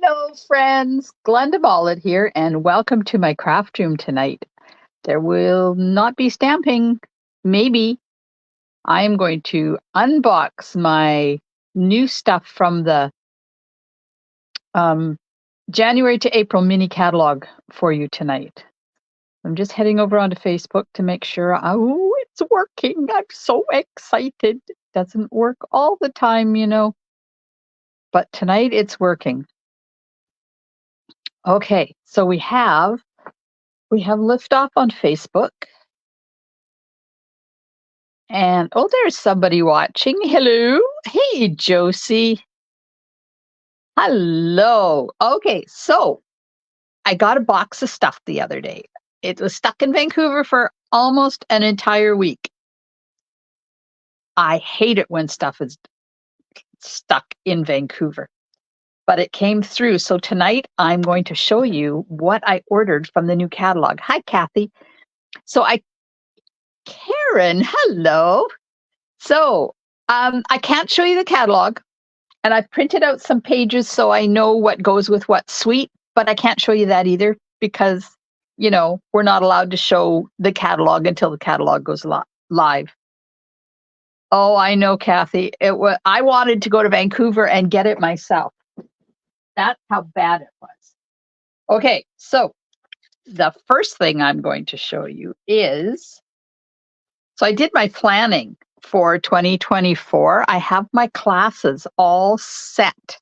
Hello, friends. Glenda Mollett here, and welcome to my craft room tonight. There will not be stamping. Maybe I am going to unbox my new stuff from the January to April mini catalog for you tonight. I'm just heading over onto Facebook to make sure. Oh, it's working. I'm so excited. Doesn't work all the time, but tonight it's working. Okay, so we have liftoff on Facebook. And oh, there's somebody watching. Hello. Hey, Josie. Hello. Okay, so I got a box of stuff the other day. It was stuck in Vancouver for almost an entire week. I hate it when stuff is stuck in Vancouver, but it came through. So tonight I'm going to show you what I ordered from the new catalog. Hi, Kathy. Karen, hello. So I can't show you the catalog, and I've printed out some pages so I know what goes with what suite, but I can't show you that either because, we're not allowed to show the catalog until the catalog goes live. Oh, I know, Kathy. I wanted to go to Vancouver and get it myself. That's how bad it was. Okay, so the first thing I'm going to show you is, so I did my planning for 2024. I have my classes all set.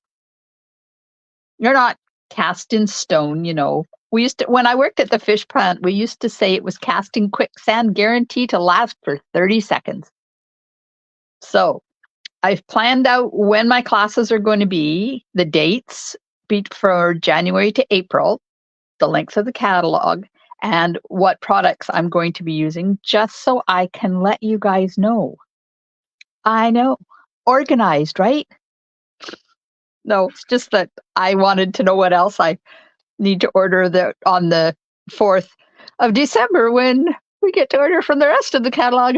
You're not cast in stone, when I worked at the fish plant, we used to say it was cast in quicksand, guaranteed to last for 30 seconds. So I've planned out when my classes are going to be, the dates for January to April, the length of the catalog, and what products I'm going to be using, just so I can let you guys know. I know. Organized, right? No, it's just that I wanted to know what else I need to order on the 4th of December when we get to order from the rest of the catalog.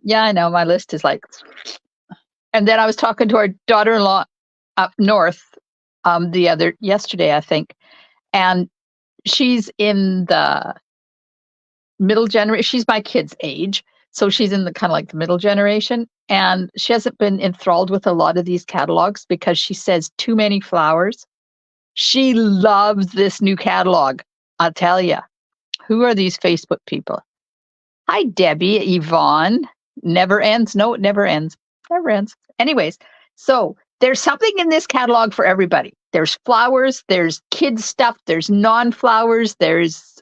Yeah, I know. My list is like... And then I was talking to our daughter-in-law up north yesterday, I think, and she's in the middle generation. She's my kid's age, so she's in the kind of like the middle generation, and she hasn't been enthralled with a lot of these catalogs because she says too many flowers. She loves this new catalog. I'll tell you. Who are these Facebook people? Hi, Debbie, Yvonne. Never ends. No, it never ends. Never ends. Anyways, so there's something in this catalog for everybody. There's flowers, there's kids stuff, there's non-flowers, there's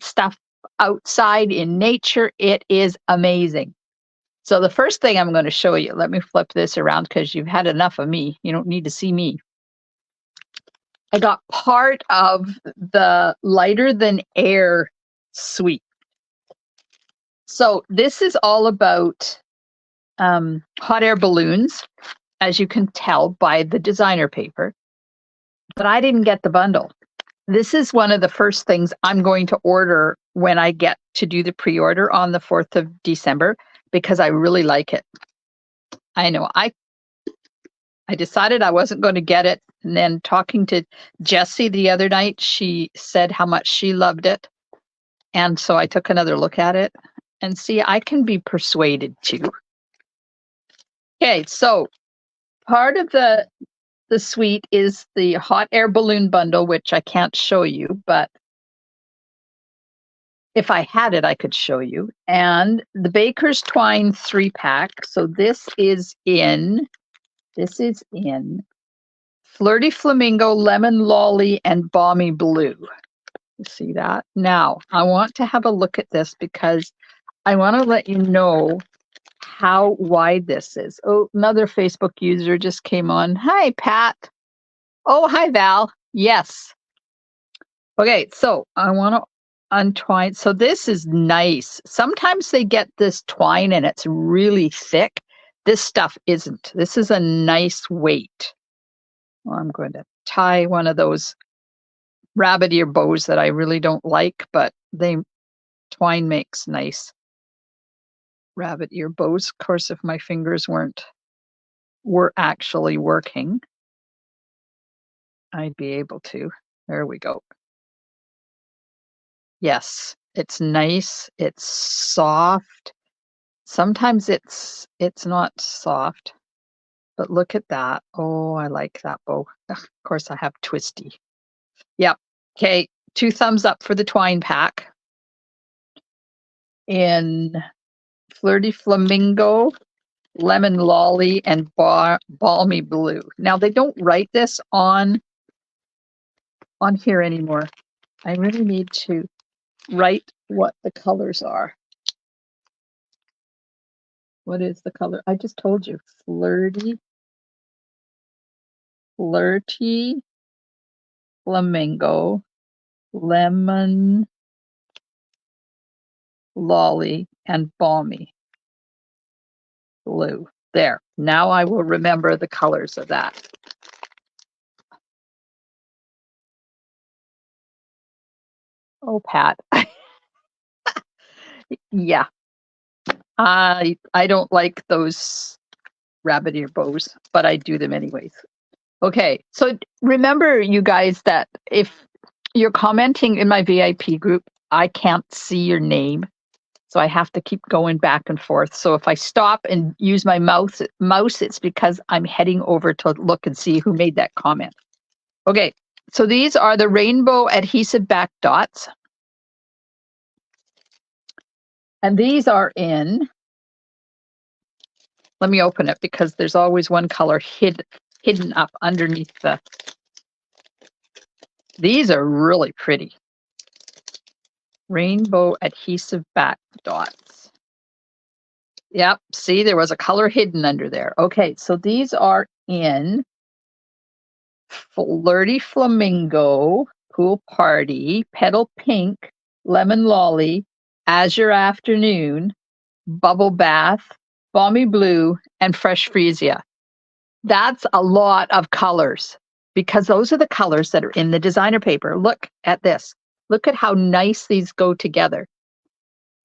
stuff outside in nature. It is amazing. So the first thing I'm going to show you, let me flip this around because you've had enough of me. You don't need to see me. I got part of the Lighter Than Air suite. So this is all about hot air balloons, as you can tell by the designer paper. But I didn't get the bundle. This is one of the first things I'm going to order when I get to do the pre-order on the 4th of December because I really like it. I know. I decided I wasn't going to get it. And then talking to Jessie the other night, she said how much she loved it. And so I took another look at it. And see, I can be persuaded too. Okay, so part of the suite is the hot air balloon bundle, which I can't show you, but if I had it, I could show you. And the Baker's Twine 3-pack. So this is in Flirty Flamingo, Lemon Lolly, and Balmy Blue. You see that? Now, I want to have a look at this because I want to let you know how wide this is. Oh, another Facebook user just came on. Hi, Pat. Oh, hi, Val. Yes. Okay, so I want to untwine. So this is nice. Sometimes they get this twine and it's really thick. This stuff isn't. This is a nice weight. Well, I'm going to tie one of those rabbit ear bows that I really don't like, but twine makes nice rabbit ear bows. Of course, if my fingers were actually working. I'd be able to. There we go. Yes, it's nice. It's soft. Sometimes it's not soft, but look at that. Oh, I like that bow. Ugh, of course, I have twisty. Yep. Okay, 2 thumbs up for the twine pack in Flirty Flamingo, Lemon Lolly, and Balmy Blue. Now they don't write this on here anymore. I really need to write what the colors are. What is the color? I just told you. Flirty Flamingo, Lemon Lolly, and Balmy Blue. There. Now I will remember the colors of that. Oh, Pat. Yeah. I don't like those rabbit ear bows, but I do them anyways. Okay. So remember, you guys, that if you're commenting in my VIP group, I can't see your name. So I have to keep going back and forth. So if I stop and use my mouse, it's because I'm heading over to look and see who made that comment. Okay, so these are the rainbow adhesive back dots. And these are in, let me open it because there's always one color hidden up underneath the, these are really pretty. Rainbow adhesive back dots. Yep, see, there was a color hidden under there. Okay, so these are in Flirty Flamingo, Pool Party, Petal Pink, Lemon Lolly, Azure Afternoon, Bubble Bath, Balmy Blue, and Fresh Freesia. That's a lot of colors because those are the colors that are in the designer paper. Look at this. Look at how nice these go together.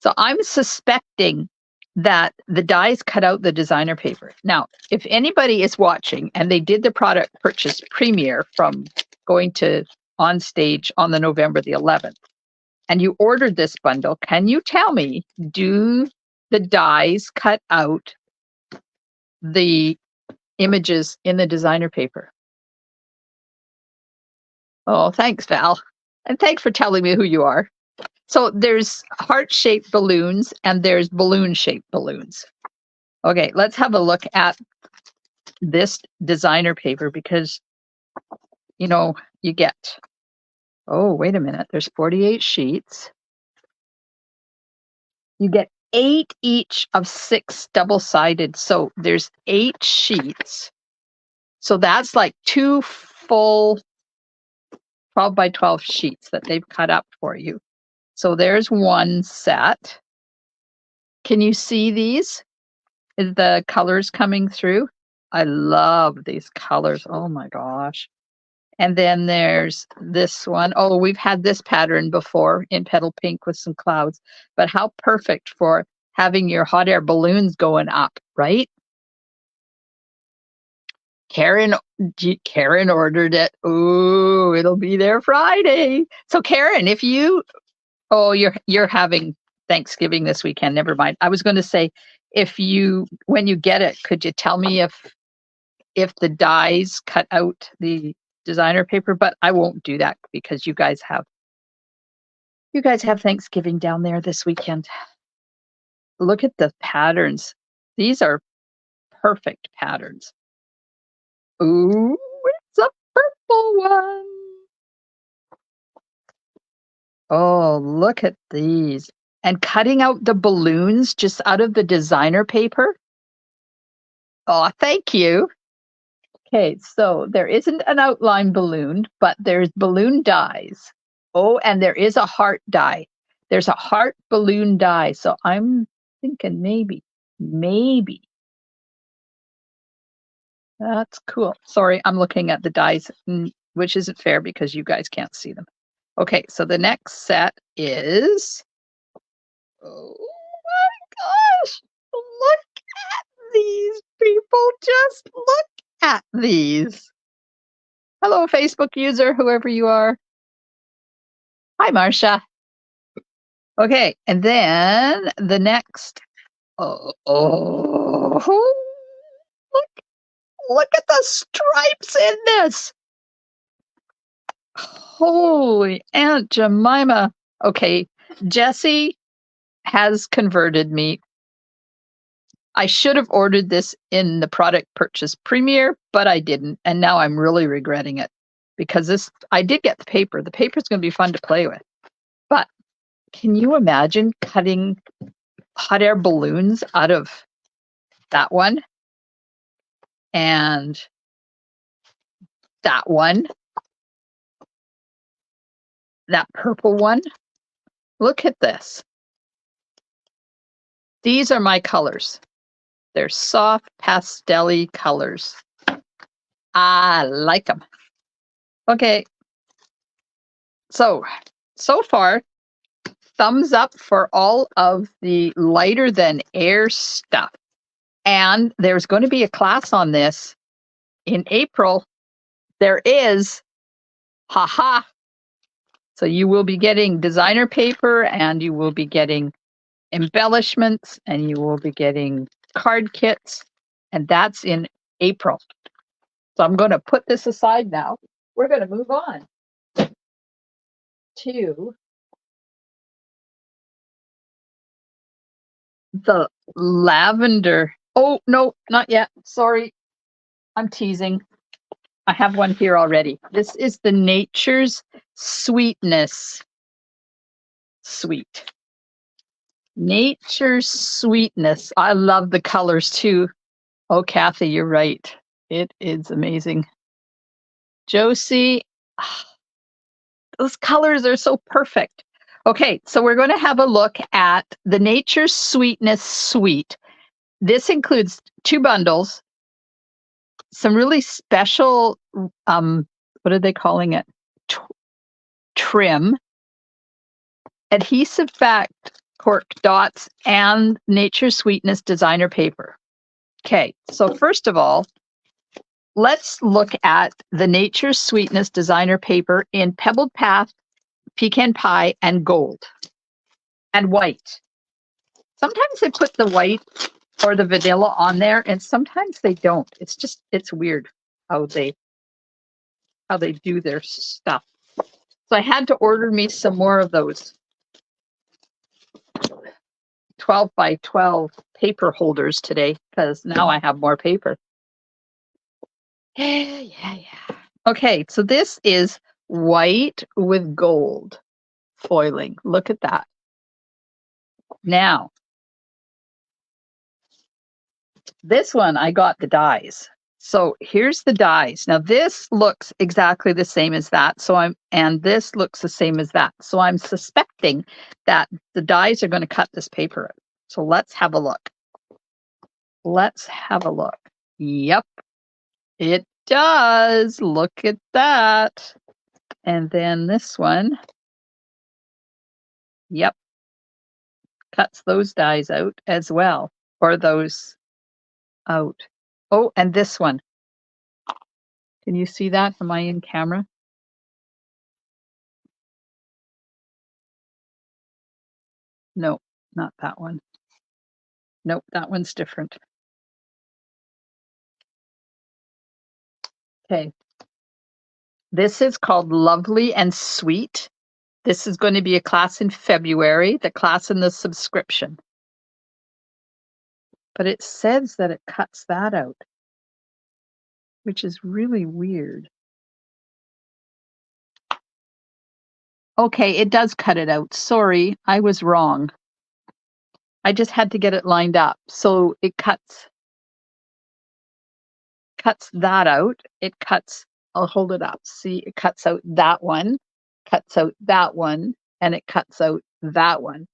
So I'm suspecting that the dies cut out the designer paper. Now, if anybody is watching and they did the product purchase premiere from going to on stage on the November the 11th, and you ordered this bundle, can you tell me, do the dies cut out the images in the designer paper? Oh, thanks, Val. And thanks for telling me who you are. So there's heart-shaped balloons and there's balloon-shaped balloons. Okay, let's have a look at this designer paper because, you know, you get, oh, wait a minute, there's 48 sheets. You get 8 each of 6 double-sided. So there's 8 sheets. So that's like 2 full 12 by 12 sheets that they've cut up for you. So there's one set. Can you see these? Is the colors coming through? I love these colors. Oh my gosh. And then there's this one. Oh, we've had this pattern before in Petal Pink with some clouds, but how perfect for having your hot air balloons going up, right? Karen ordered it. Ooh, it'll be there Friday. So Karen, if you, oh, you're having Thanksgiving this weekend. Never mind. I was going to say, when you get it, could you tell me if the dies cut out the designer paper? But I won't do that because you guys have Thanksgiving down there this weekend. Look at the patterns. These are perfect patterns. Ooh, it's a purple one. Oh, look at these. And cutting out the balloons just out of the designer paper. Oh, thank you. Okay, so there isn't an outline balloon, but there's balloon dies. Oh, and there is a heart die. There's a heart balloon die. So I'm thinking maybe. That's cool. Sorry, I'm looking at the dies, which isn't fair because you guys can't see them. Okay, so the next set is, oh my gosh, look at these people. Just look at these. Hello, Facebook user, whoever you are. Hi, Marcia. Okay, and then the next. Oh, look at the stripes in this. Holy Aunt Jemima. Okay, Jessie has converted me. I should have ordered this in the product purchase premiere, but I didn't. And now I'm really regretting it because I did get the paper. The paper is going to be fun to play with. But can you imagine cutting hot air balloons out of that one and that one, that purple one? Look at this. These are my colors. They're soft pastel-y colors. I like them. Okay. So far, thumbs up for all of the lighter than air stuff. And there's going to be a class on this in April. There is, haha. So you will be getting designer paper and you will be getting embellishments and you will be getting card kits. And that's in April. So I'm going to put this aside now. We're going to move on to the lavender. Oh, no, not yet. Sorry. I'm teasing. I have one here already. This is the Nature's Sweetness Sweet. Nature's Sweetness. I love the colors too. Oh, Kathy, you're right. It is amazing. Josie, those colors are so perfect. Okay, so we're going to have a look at the Nature's Sweetness Suite. This includes 2 bundles, some really special, what are they calling it? Trim, adhesive back cork dots, and Nature's Sweetness designer paper. Okay, so first of all, let's look at the Nature's Sweetness designer paper in Pebbled Path, Pecan Pie, and Gold, and white. Sometimes they put the white or the vanilla on there, and sometimes they don't. It's weird how they do their stuff. So I had to order me some more of those 12 by 12 paper holders today because now I have more paper. Yeah. Okay, so this is white with gold foiling. Look at that. Now, this one, I got the dies. So here's the dies. Now this looks exactly the same as that. And this looks the same as that. So I'm suspecting that the dies are going to cut this paper out. So let's have a look. Yep, it does. Look at that. And then this one. Yep. Cuts those dies out as well. Or those out. Oh, and this one. Can you see that? Am I in camera? No, not that one. Nope, that one's different. Okay. This is called Lovely and Sweet. This is going to be a class in February, the class in the subscription. But it says that it cuts that out, which is really weird. Okay, it does cut it out. Sorry, I was wrong. I just had to get it lined up. So it cuts that out. I'll hold it up. See, it cuts out that one, cuts out that one, and it cuts out that one.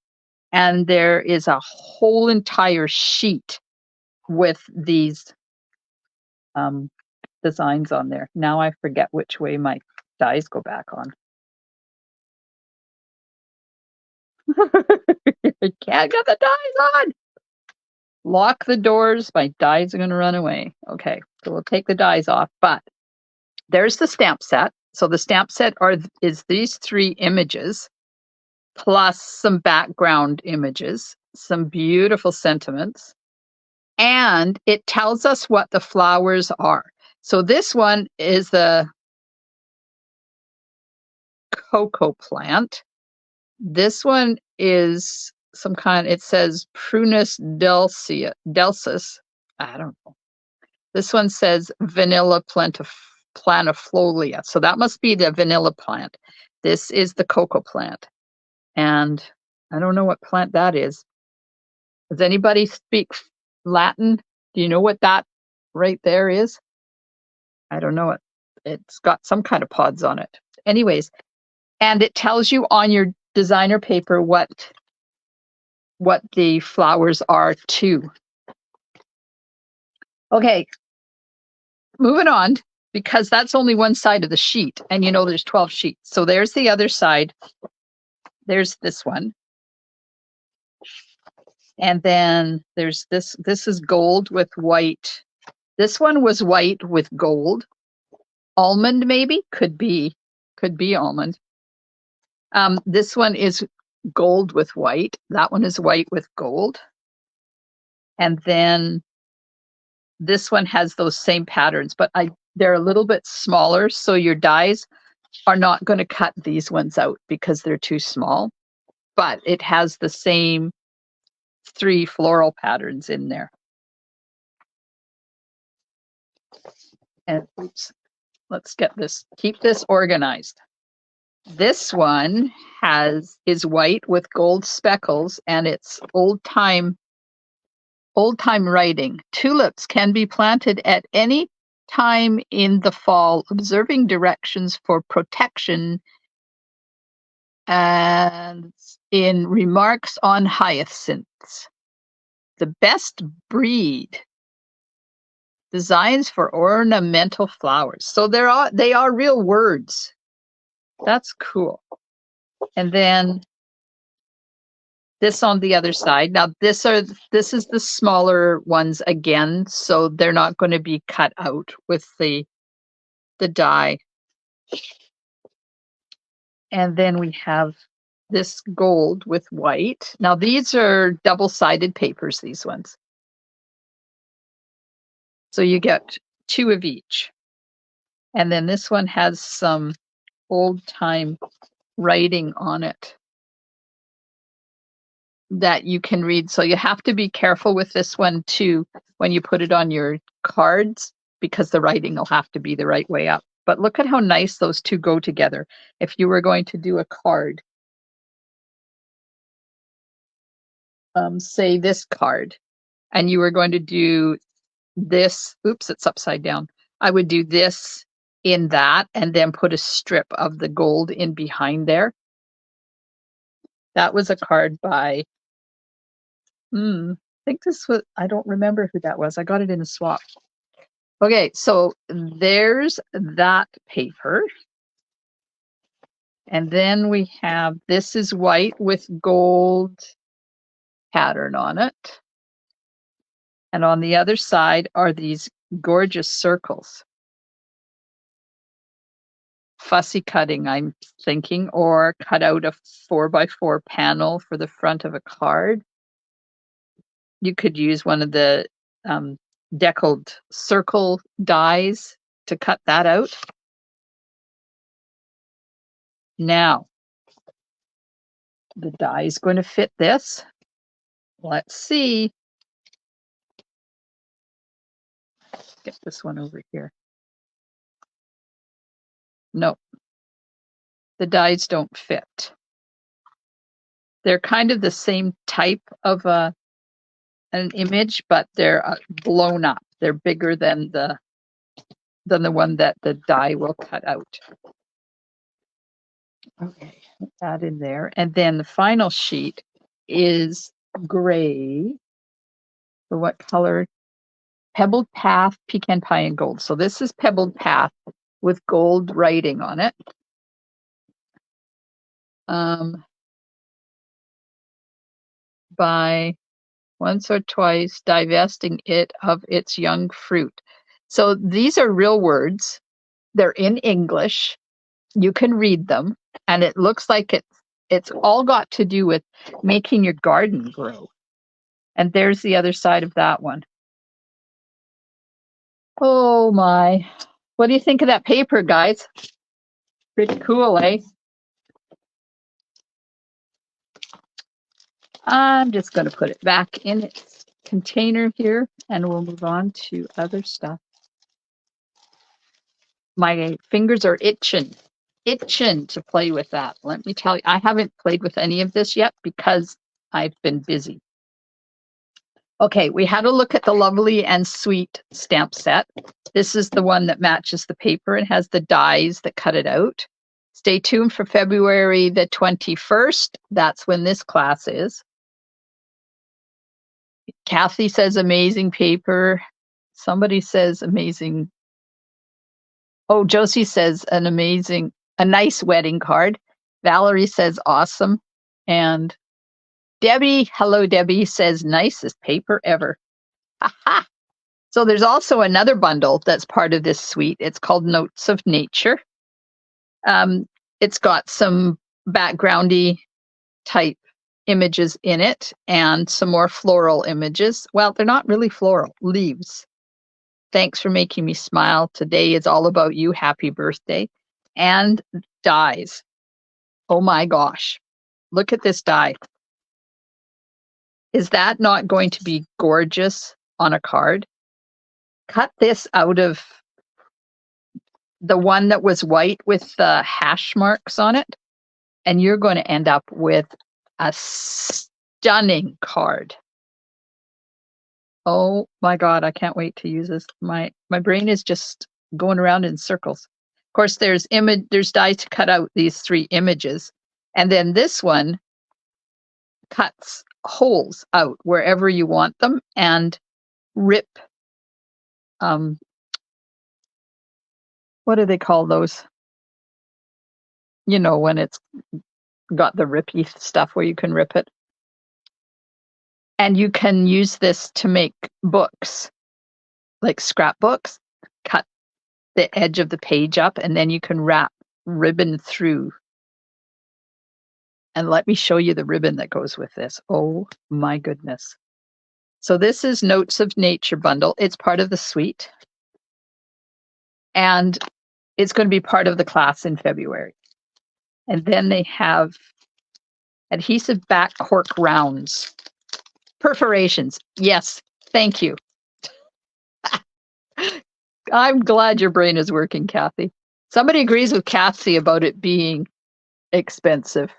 And there is a whole entire sheet with these designs on there. Now I forget which way my dies go back on. I can't get the dies on. Lock the doors. My dies are going to run away. Okay, so we'll take the dies off. But there's the stamp set. So the stamp set is these 3 images plus some background images, some beautiful sentiments, and it tells us what the flowers are. So this one is the cocoa plant. This one is some kind, it says Prunus delcis. I don't know. This one says Vanilla planifolia. So that must be the vanilla plant. This is the cocoa plant. And I don't know what plant that is. Does anybody speak Latin? Do you know what that right there is? I don't know it. It's got some kind of pods on it. Anyways, and it tells you on your designer paper what the flowers are too. Okay, moving on, because that's only one side of the sheet, and you know there's 12 sheets. So there's the other side. There's this one. And then there's this. This is gold with white. This one was white with gold. Almond, maybe? Could be almond. This one is gold with white. That one is white with gold. And then this one has those same patterns, but they're a little bit smaller, so your dies are not going to cut these ones out because they're too small. But it has the same 3 floral patterns in there. And oops, let's keep this organized. This one is white with gold speckles, and it's old time writing. Tulips can be planted at any time in the fall, observing directions for protection, and in remarks on hyacinths. The best breed, designs for ornamental flowers. So they are real words. That's cool. And then this on the other side. Now this is the smaller ones again, so they're not going to be cut out with the die. And then we have this gold with white. Now these are double-sided papers, these ones. So you get 2 of each. And then this one has some old-time writing on it that you can read. So you have to be careful with this one too when you put it on your cards, because the writing will have to be the right way up. But look at how nice those 2 go together. If you were going to do a card, say this card, and you were going to do this, oops, it's upside down. I would do this in that and then put a strip of the gold in behind there. That was a card by, I think this was, I don't remember who that was. I got it in a swap. Okay, so there's that paper. And then we have, this is white with gold pattern on it. And on the other side are these gorgeous circles. Fussy cutting, I'm thinking, or cut out a 4x4 panel for the front of a card. You could use one of the deckled circle dies to cut that out. Now, the die is going to fit this. Let's see. Get this one over here. No, the dies don't fit. They're kind of the same type of an image, but they're blown up. They're bigger than the one that the die will cut out. Okay, put that in there. And then the final sheet is gray. For what color? Pebbled Path, Pecan Pie, and Gold. So this is Pebbled Path with gold writing on it. By once or twice divesting it of its young fruit. So these are real words They're in English. You can read them, and it looks like it's all got to do with making your garden grow. And there's the other side of that one. Oh my. What do you think of that paper, guys? Pretty cool, eh? I'm just going to put it back in its container here, and we'll move on to other stuff. My fingers are itching to play with that. Let me tell you, I haven't played with any of this yet because I've been busy. Okay, we had a look at the Lovely and Sweet stamp set. This is the one that matches the paper and has the dies that cut it out. Stay tuned for February the 21st. That's when this class is. Kathy says amazing paper. Somebody says amazing. Oh, Josie says a nice wedding card. Valerie says awesome. And Debbie, hello Debbie, says nicest paper ever. Aha! So there's also another bundle that's part of this suite. It's called Notes of Nature. It's got some backgroundy type images in it and some more floral images. Well, they're not really floral, leaves. Thanks for making me smile. Today is all about you. Happy birthday. And dies. Oh my gosh. Look at this die. Is that not going to be gorgeous on a card? Cut this out of the one that was white with the hash marks on it, and you're going to end up with a stunning card. Oh my God, I can't wait to use this. My brain is just going around in circles. Of course, there's dies to cut out these three images, and then this one cuts holes out wherever you want them and rip. What do they call those? You know, when it's got the rippy stuff where you can rip it. And you can use this to make books, like scrapbooks. Cut the edge of the page up, and then you can wrap ribbon through. And let me show you the ribbon that goes with this. Oh my goodness. So this is Notes of Nature bundle. It's part of the suite. And it's going to be part of the class in February. And then they have adhesive back cork rounds. Perforations. Yes, thank you. I'm glad your brain is working, Kathy. Somebody agrees with Kathy about it being expensive.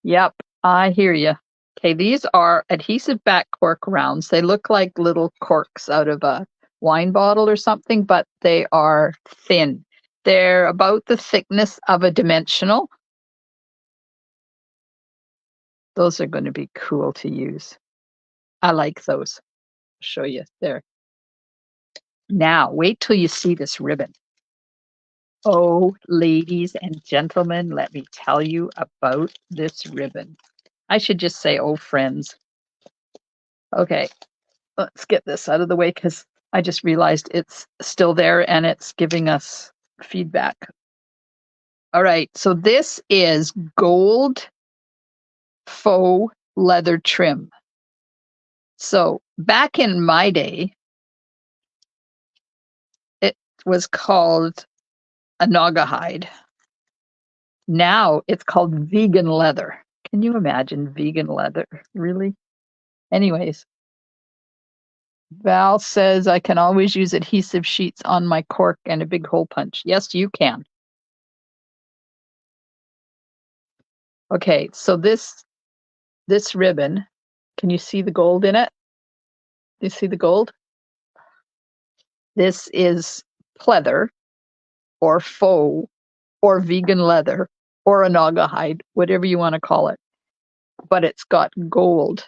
Yep, I hear you. Okay, these are adhesive back cork rounds. They look like little corks out of a wine bottle or something, but they are thin. They're about the thickness of a dimensional. Those are going to be cool to use. I like those. I'll show you there. Now, wait till you see this ribbon. Oh, ladies and gentlemen, let me tell you about this ribbon. I should just say, oh, friends. Okay, let's get this out of the way because I just realized it's still there and it's giving us feedback. All right, so this is gold faux leather trim. So back in my day, it was called a naugahyde. Now it's called vegan leather. Can you imagine vegan leather? Really? Anyways, Val says I can always use adhesive sheets on my cork and a big hole punch. Yes, you can. Okay, so this ribbon, can you see the gold in it? Do you see the gold? This is pleather or faux or vegan leather or a naugahyde, whatever you want to call it. But it's got gold.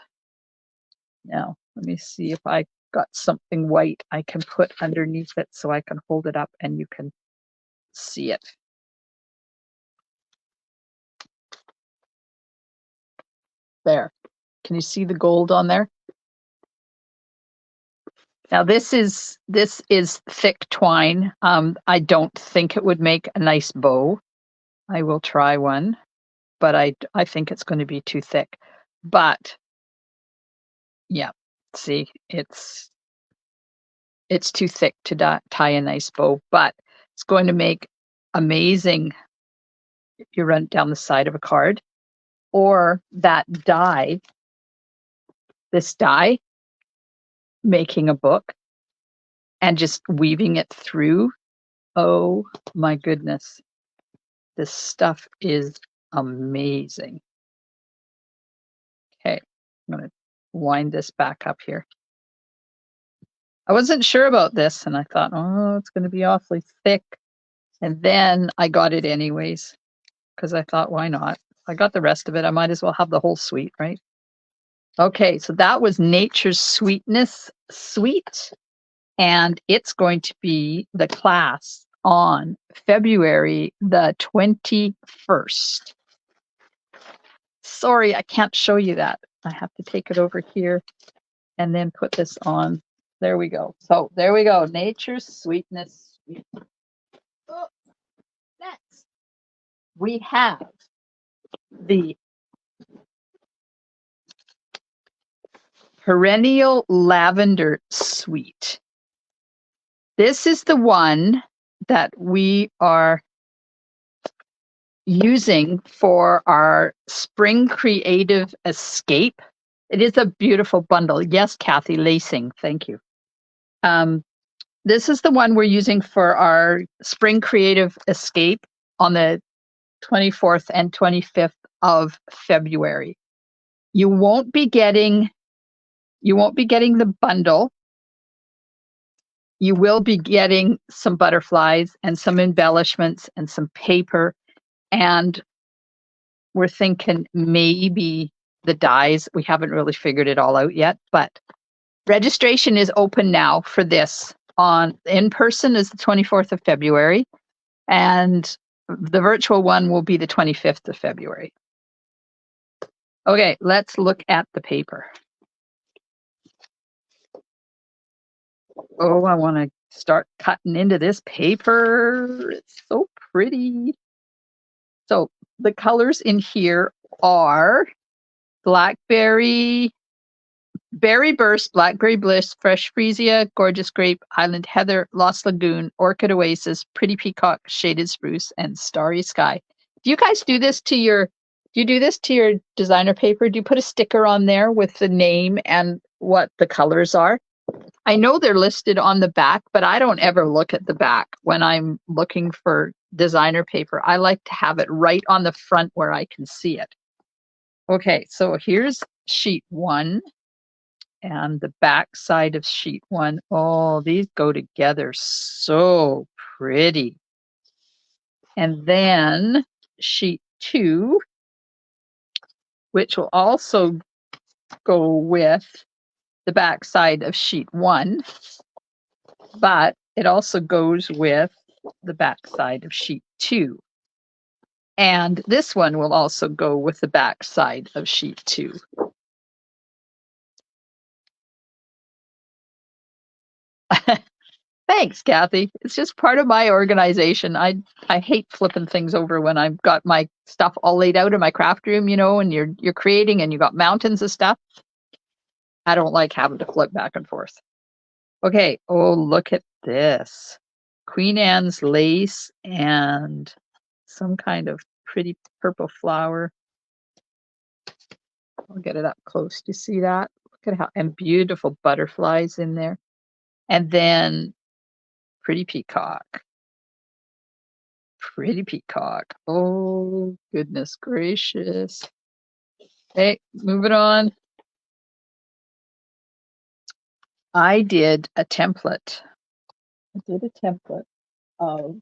Now, let me see if I got something white I can put underneath it so I can hold it up and you can see it. There. Can you see the gold on there? Now this is thick twine. I don't think it would make a nice bow. I will try one, but I think it's going to be too thick. But yeah, see, it's too thick to tie a nice bow, but it's going to make amazing. You run it down the side of a card, or that die, this die, making a book and just weaving it through. Oh my goodness. This stuff is amazing. Okay, I'm going to wind this back up here. I wasn't sure about this, and I thought, oh, it's going to be awfully thick. And then I got it anyways, because I thought, why not? I got the rest of it. I might as well have the whole suite, right? Okay, so that was Nature's Sweetness Suite, and it's going to be the class on February the 21st. Sorry, I can't show you that. I have to take it over here and then put this on. There we go. So there we go. Nature's Sweetness Suite. Oh, next, we have the Perennial Lavender Suite. This is the one that we are using for our Spring Creative Escape. It is a beautiful bundle. Yes, Kathy, lacing. Thank you. This is the one we're using for our Spring Creative Escape on the 24th and 25th of February. You won't be getting the bundle. You will be getting some butterflies and some embellishments and some paper, and we're thinking maybe the dies. We haven't really figured it all out yet, but registration is open now for this. In person is the 24th of February, and the virtual one will be the 25th of February. Okay, let's look at the paper. Oh, I want to start cutting into this paper. It's so pretty. So the colors in here are blackberry, berry burst, blackberry bliss, fresh freesia, gorgeous grape, highland heather, lost lagoon, orchid oasis, pretty peacock, shaded spruce, and starry sky. Do you guys do this to your designer paper? Do you put a sticker on there with the name and what the colors are? I know they're listed on the back, but I don't ever look at the back when I'm looking for designer paper. I like to have it right on the front where I can see it. Okay, so here's sheet 1 and the back side of sheet 1. Oh, these go together so pretty. And then sheet 2, which will also go with the back side of sheet 1, but it also goes with the back side of sheet 2. And this one will also go with the back side of sheet 2. Thanks, Kathy. It's just part of my organization. I hate flipping things over when I've got my stuff all laid out in my craft room, and you're creating and you got mountains of stuff. I don't like having to flip back and forth. Okay. Oh, look at this. Queen Anne's lace and some kind of pretty purple flower. I'll get it up close. Do you see that? Look at and beautiful butterflies in there. And then pretty peacock. Pretty peacock. Oh, goodness gracious. Okay, moving on. I did a template. Of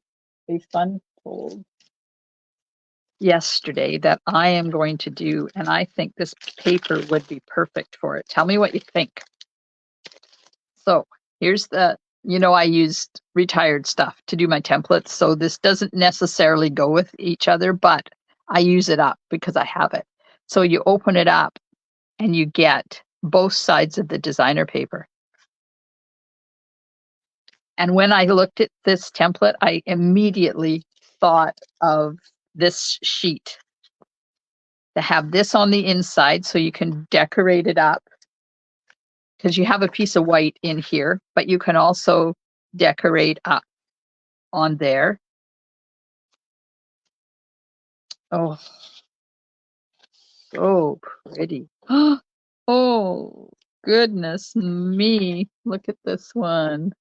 a fun fold yesterday that I am going to do, and I think this paper would be perfect for it. Tell me what you think. So here's I used retired stuff to do my templates, so this doesn't necessarily go with each other, but I use it up because I have it. So you open it up and you get both sides of the designer paper. And when I looked at this template, I immediately thought of this sheet, to have this on the inside so you can decorate it up, because you have a piece of white in here, but you can also decorate up on there. Oh, so pretty. Oh, goodness me. Look at this one.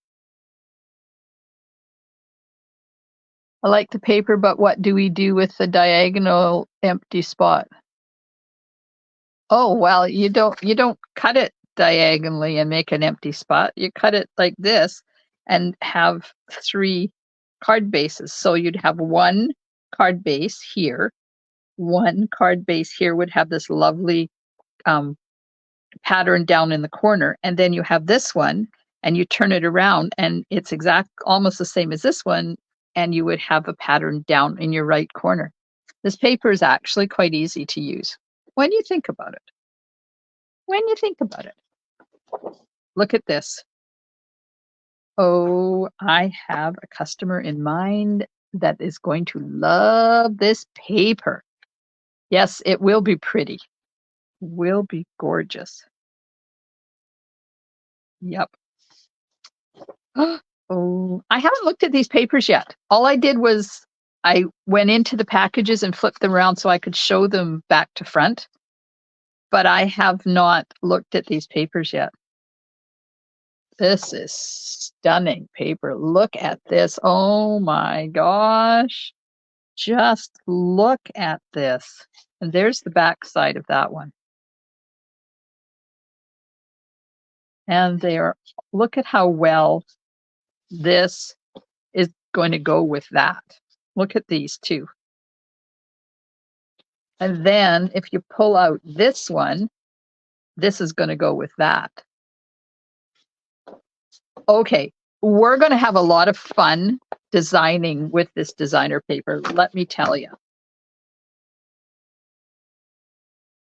I like the paper, but what do we do with the diagonal empty spot? Oh, well, you don't cut it diagonally and make an empty spot. You cut it like this and have 3 card bases. So you'd have 1 card base here. 1 card base here would have this lovely pattern down in the corner, and then you have this one and you turn it around and it's almost the same as this one, and you would have a pattern down in your right corner. This paper is actually quite easy to use when you think about it. When you think about it. Look at this. Oh, I have a customer in mind that is going to love this paper. Yes, it will be pretty. Will be gorgeous. Yep. Oh, I haven't looked at these papers yet. All I did was I went into the packages and flipped them around so I could show them back to front. But I have not looked at these papers yet. This is stunning paper. Look at this. Oh my gosh. Just look at this. And there's the back side of that one. And look at how well this is going to go with that. Look at these two. And then if you pull out this one, this is going to go with that. Okay, we're going to have a lot of fun designing with this designer paper, let me tell you.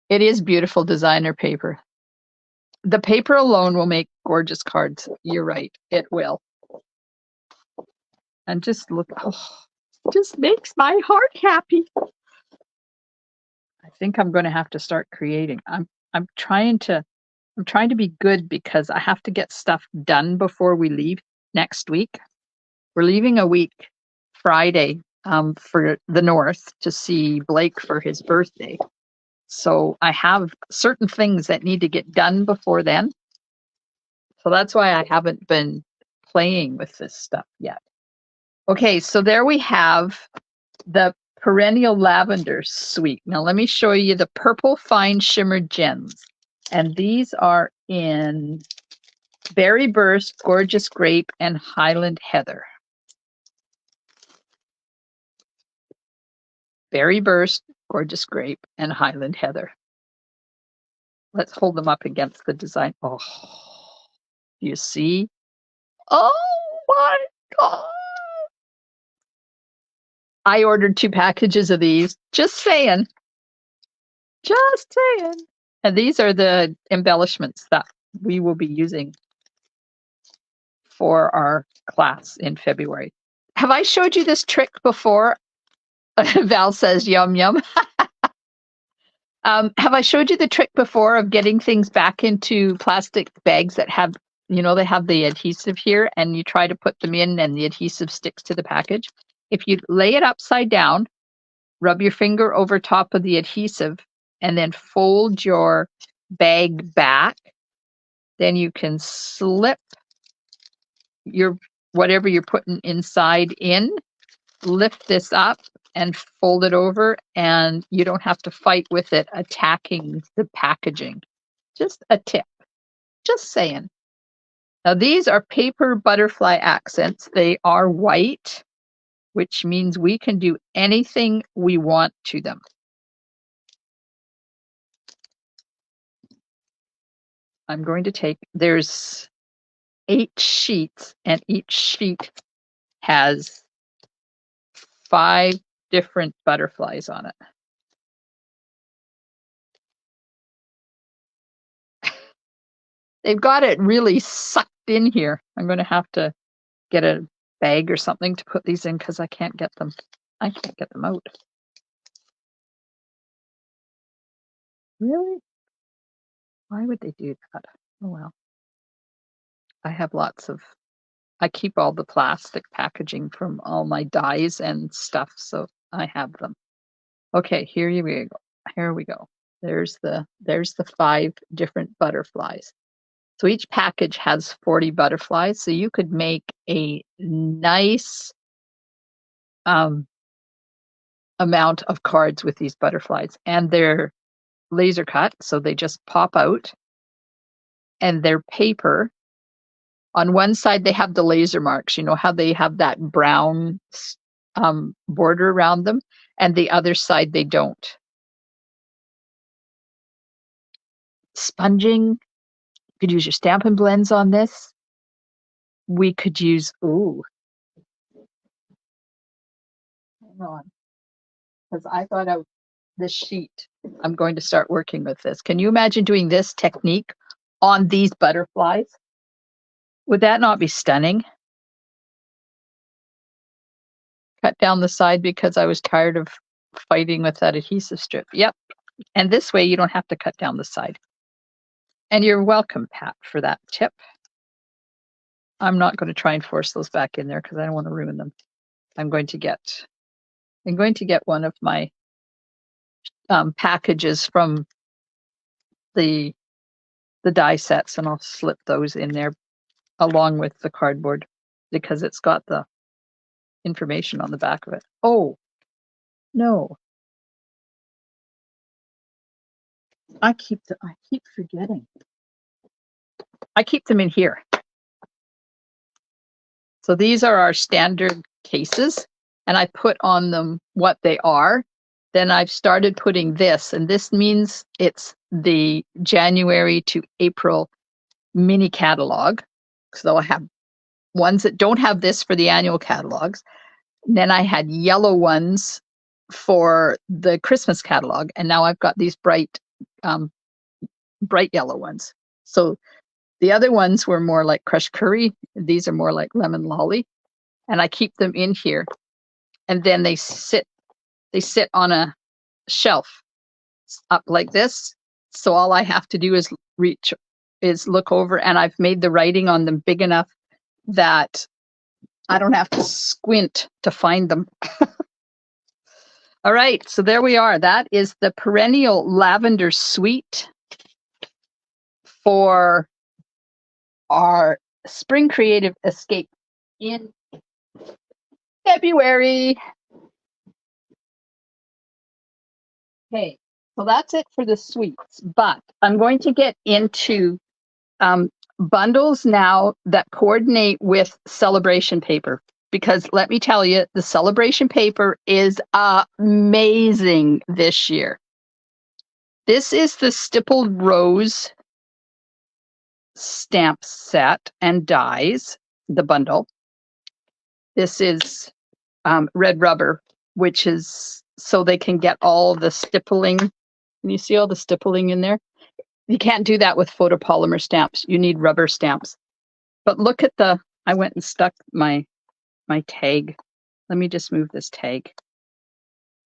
It is beautiful designer paper. The paper alone will make gorgeous cards. You're right, it will. And just look, just makes my heart happy. I think I'm going to have to start creating. I'm trying to be good because I have to get stuff done before we leave next week. We're leaving a week Friday for the north to see Blake for his birthday. So I have certain things that need to get done before then. So that's why I haven't been playing with this stuff yet. Okay, so there we have the Perennial Lavender Suite. Now let me show you the Purple Fine Shimmer Gens. And these are in Berry Burst, Gorgeous Grape, and Highland Heather. Berry Burst, Gorgeous Grape, and Highland Heather. Let's hold them up against the design. Oh, you see? Oh my God. I ordered 2 packages of these. Just saying. Just saying. And these are the embellishments that we will be using for our class in February. Have I showed you this trick before? Val says, yum, yum. Have I showed you the trick before of getting things back into plastic bags that have, they have the adhesive here, and you try to put them in and the adhesive sticks to the package? If you lay it upside down, rub your finger over top of the adhesive, and then fold your bag back, then you can slip your whatever you're putting inside in, lift this up and fold it over, and you don't have to fight with it attacking the packaging. Just a tip. Just saying. Now these are paper butterfly accents. They are white, which means we can do anything we want to them. I'm going to there's 8 sheets, and each sheet has 5 different butterflies on it. They've got it really sucked in here. I'm going to have to get a bag or something to put these in because I can't get them. I can't get them out. Really? Why would they do that? Oh well. I have lots of, I keep all the plastic packaging from all my dyes and stuff, so I have them. Okay, here we go. Here we go. There's the 5 different butterflies. So each package has 40 butterflies, so you could make a nice amount of cards with these butterflies, and they're laser cut, so they just pop out, and they're paper. On one side, they have the laser marks. You know how they have that brown border around them, and the other side they don't. Sponging. You could use your Stampin' blends on this. We could use, ooh, hang on, because I got out this sheet. I'm going to start working with this. Can you imagine doing this technique on these butterflies? Would that not be stunning? Cut down the side because I was tired of fighting with that adhesive strip. Yep. And this way you don't have to cut down the side. And you're welcome, Pat, for that tip. I'm not going to try and force those back in there because I don't want to ruin them. I'm going to get one of my packages from the die sets, and I'll slip those in there along with the cardboard because it's got the information on the back of it. Oh, no. I keep forgetting. I keep them in here. So these are our standard cases, and I put on them what they are. Then I've started putting this, and this means it's the January to April mini catalog. So I have ones that don't have this for the annual catalogs. Then I had yellow ones for the Christmas catalog, and now I've got these bright yellow ones. So the other ones were more like crushed curry. These are more like lemon lolly, and I keep them in here. And then they sit on a shelf up like this. So all I have to do is look over, and I've made the writing on them big enough that I don't have to squint to find them. All right, so there we are. That is the perennial lavender suite for our Spring Creative Escape in February. Okay, so that's it for the suites, but I'm going to get into bundles now that coordinate with celebration paper, because let me tell you, the celebration paper is amazing this year. This is the Stippled Rose stamp set and dies, the bundle. This is red rubber, which is so they can get all the stippling. Can you see all the stippling in there? You can't do that with photopolymer stamps. You need rubber stamps. But look at I went and stuck my tag. Let me just move this tag.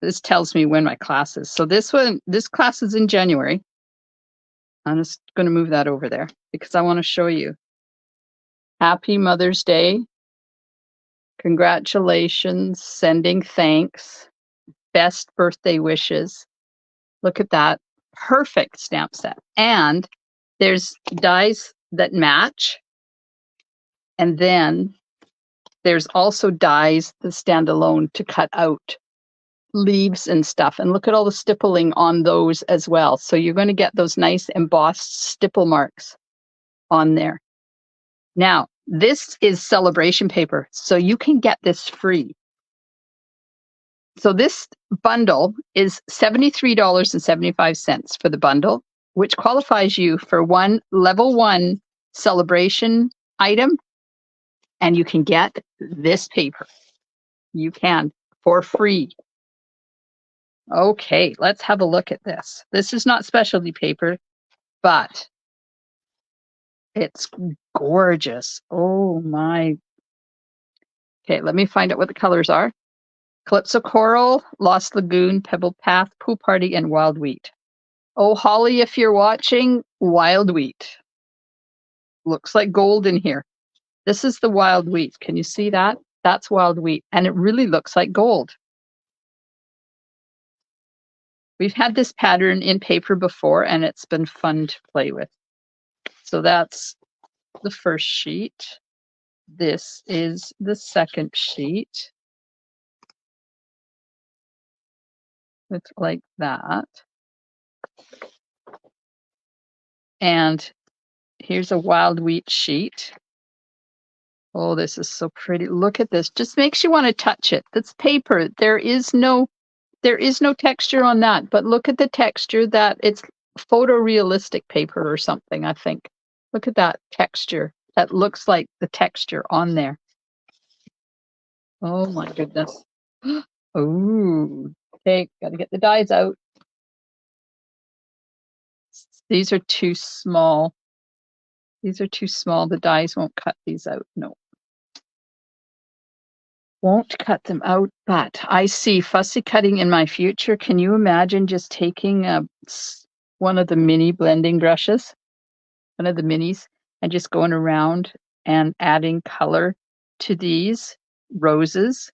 This tells me when my class is. So this class is in January. I'm just going to move that over there because I want to show you. Happy Mother's Day. Congratulations. Sending thanks. Best birthday wishes. Look at that. Perfect stamp set. And there's dies that match. And then there's also dies that stand alone to cut out leaves and stuff. And look at all the stippling on those as well. So you're going to get those nice embossed stipple marks on there. Now, this is celebration paper, so you can get this free. So this bundle is $73.75 for the bundle, which qualifies you for one level 1 celebration item, and you can get this paper. You can for free. Okay, let's have a look at this. This is not specialty paper, but it's gorgeous. Oh my Okay, let me find out what the colors are. Calypso Coral, Lost Lagoon, Pebble Path, Pool Party, and Wild Wheat. Oh, Holly, if you're watching, Wild Wheat. Looks like gold in here. This is the Wild Wheat. Can you see that? That's Wild Wheat, and it really looks like gold. We've had this pattern in paper before, and it's been fun to play with. So that's the first sheet. This is the second sheet. It's like that. And here's a Wild Wheat sheet. Oh, this is so pretty. Look at this. Just makes you want to touch it. That's paper. There is no texture on that, but look at the texture. That it's photorealistic paper or something, I think. Look at that texture. That looks like the texture on there. Oh my goodness. Oh, okay, gotta get the dies out. These are too small. These are too small. The dies won't cut these out. No. Won't cut them out, but I see fussy cutting in my future. Can you imagine just taking one of the mini blending brushes, one of the minis, and just going around and adding color to these roses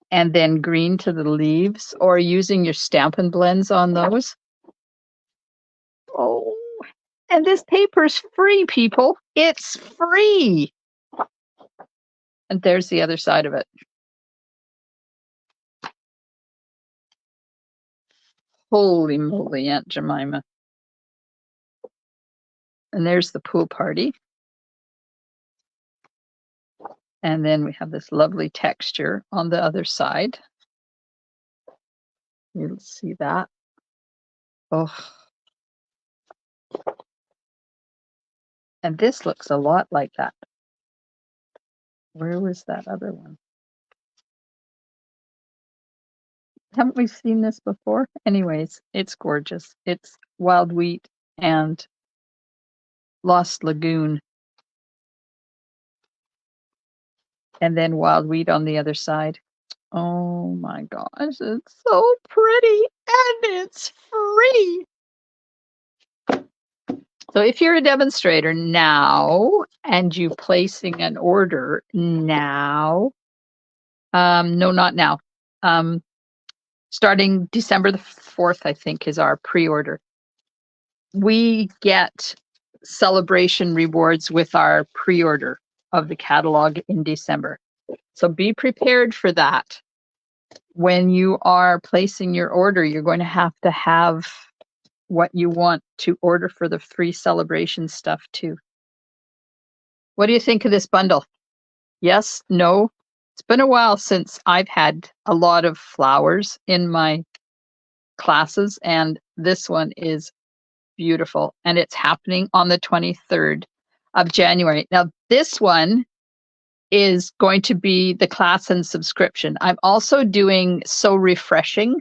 and then green to the leaves, or using your Stampin' blends on those? Oh, and this paper's free, people. It's free. And there's the other side of it. Holy moly, Aunt Jemima. And there's the pool party. And then we have this lovely texture on the other side. You'll see that. Oh. And this looks a lot like that. Where was that other one? Haven't we seen this before? Anyways, it's gorgeous. It's Wild Wheat and Lost Lagoon. And then Wild Wheat on the other side. Oh my gosh, it's so pretty and it's free. So if you're a demonstrator now and you placing an order now, no, not now. Starting December the 4th, I think, is our pre-order. We get celebration rewards with our pre-order of the catalog in December. So be prepared for that. When you are placing your order, you're going to have what you want to order for the free celebration stuff too. What do you think of this bundle? Yes? No? It's been a while since I've had a lot of flowers in my classes, and this one is beautiful, and it's happening on the 23rd of January. Now, this one is going to be the class and subscription. I'm also doing So Refreshing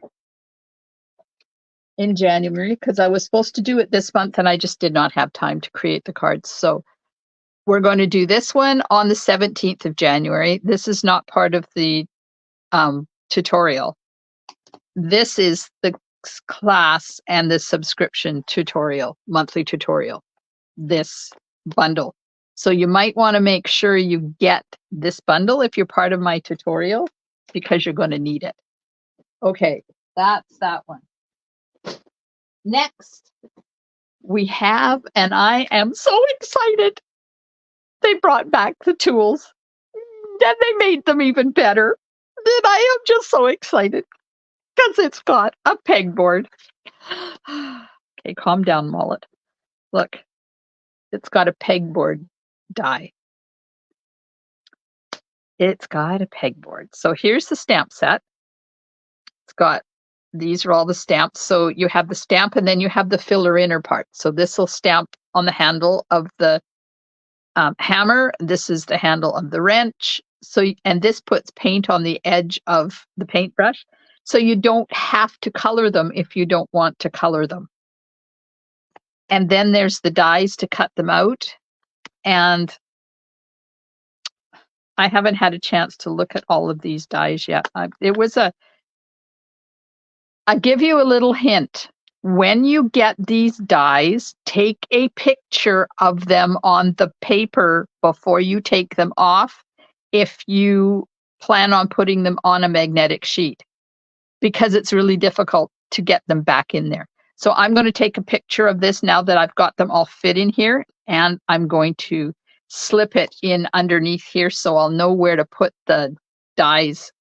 in January because I was supposed to do it this month and I just did not have time to create the cards. So we're going to do this one on the 17th of January. This is not part of the tutorial. This is the class and the subscription tutorial, monthly tutorial, this bundle. So you might want to make sure you get this bundle if you're part of my tutorial, because you're going to need it. Okay, that's that one. Next, we have, and I am so excited, they brought back the tools and they made them even better. And I am just so excited because it's got a pegboard. Okay, calm down, Mullet. Look, it's got a pegboard die. It's got a pegboard. So here's the stamp set. It's got, these are all the stamps. So you have the stamp and then you have the filler inner part. So this will stamp on the handle of the hammer. This is the handle of the wrench. So, and this puts paint on the edge of the paintbrush. So you don't have to color them if you don't want to color them. And then there's the dies to cut them out. And I haven't had a chance to look at all of these dies yet. I'll give you a little hint. When you get these dies, take a picture of them on the paper before you take them off if you plan on putting them on a magnetic sheet, because it's really difficult to get them back in there. So I'm going to take a picture of this now that I've got them all fit in here, and I'm going to slip it in underneath here so I'll know where to put the dies.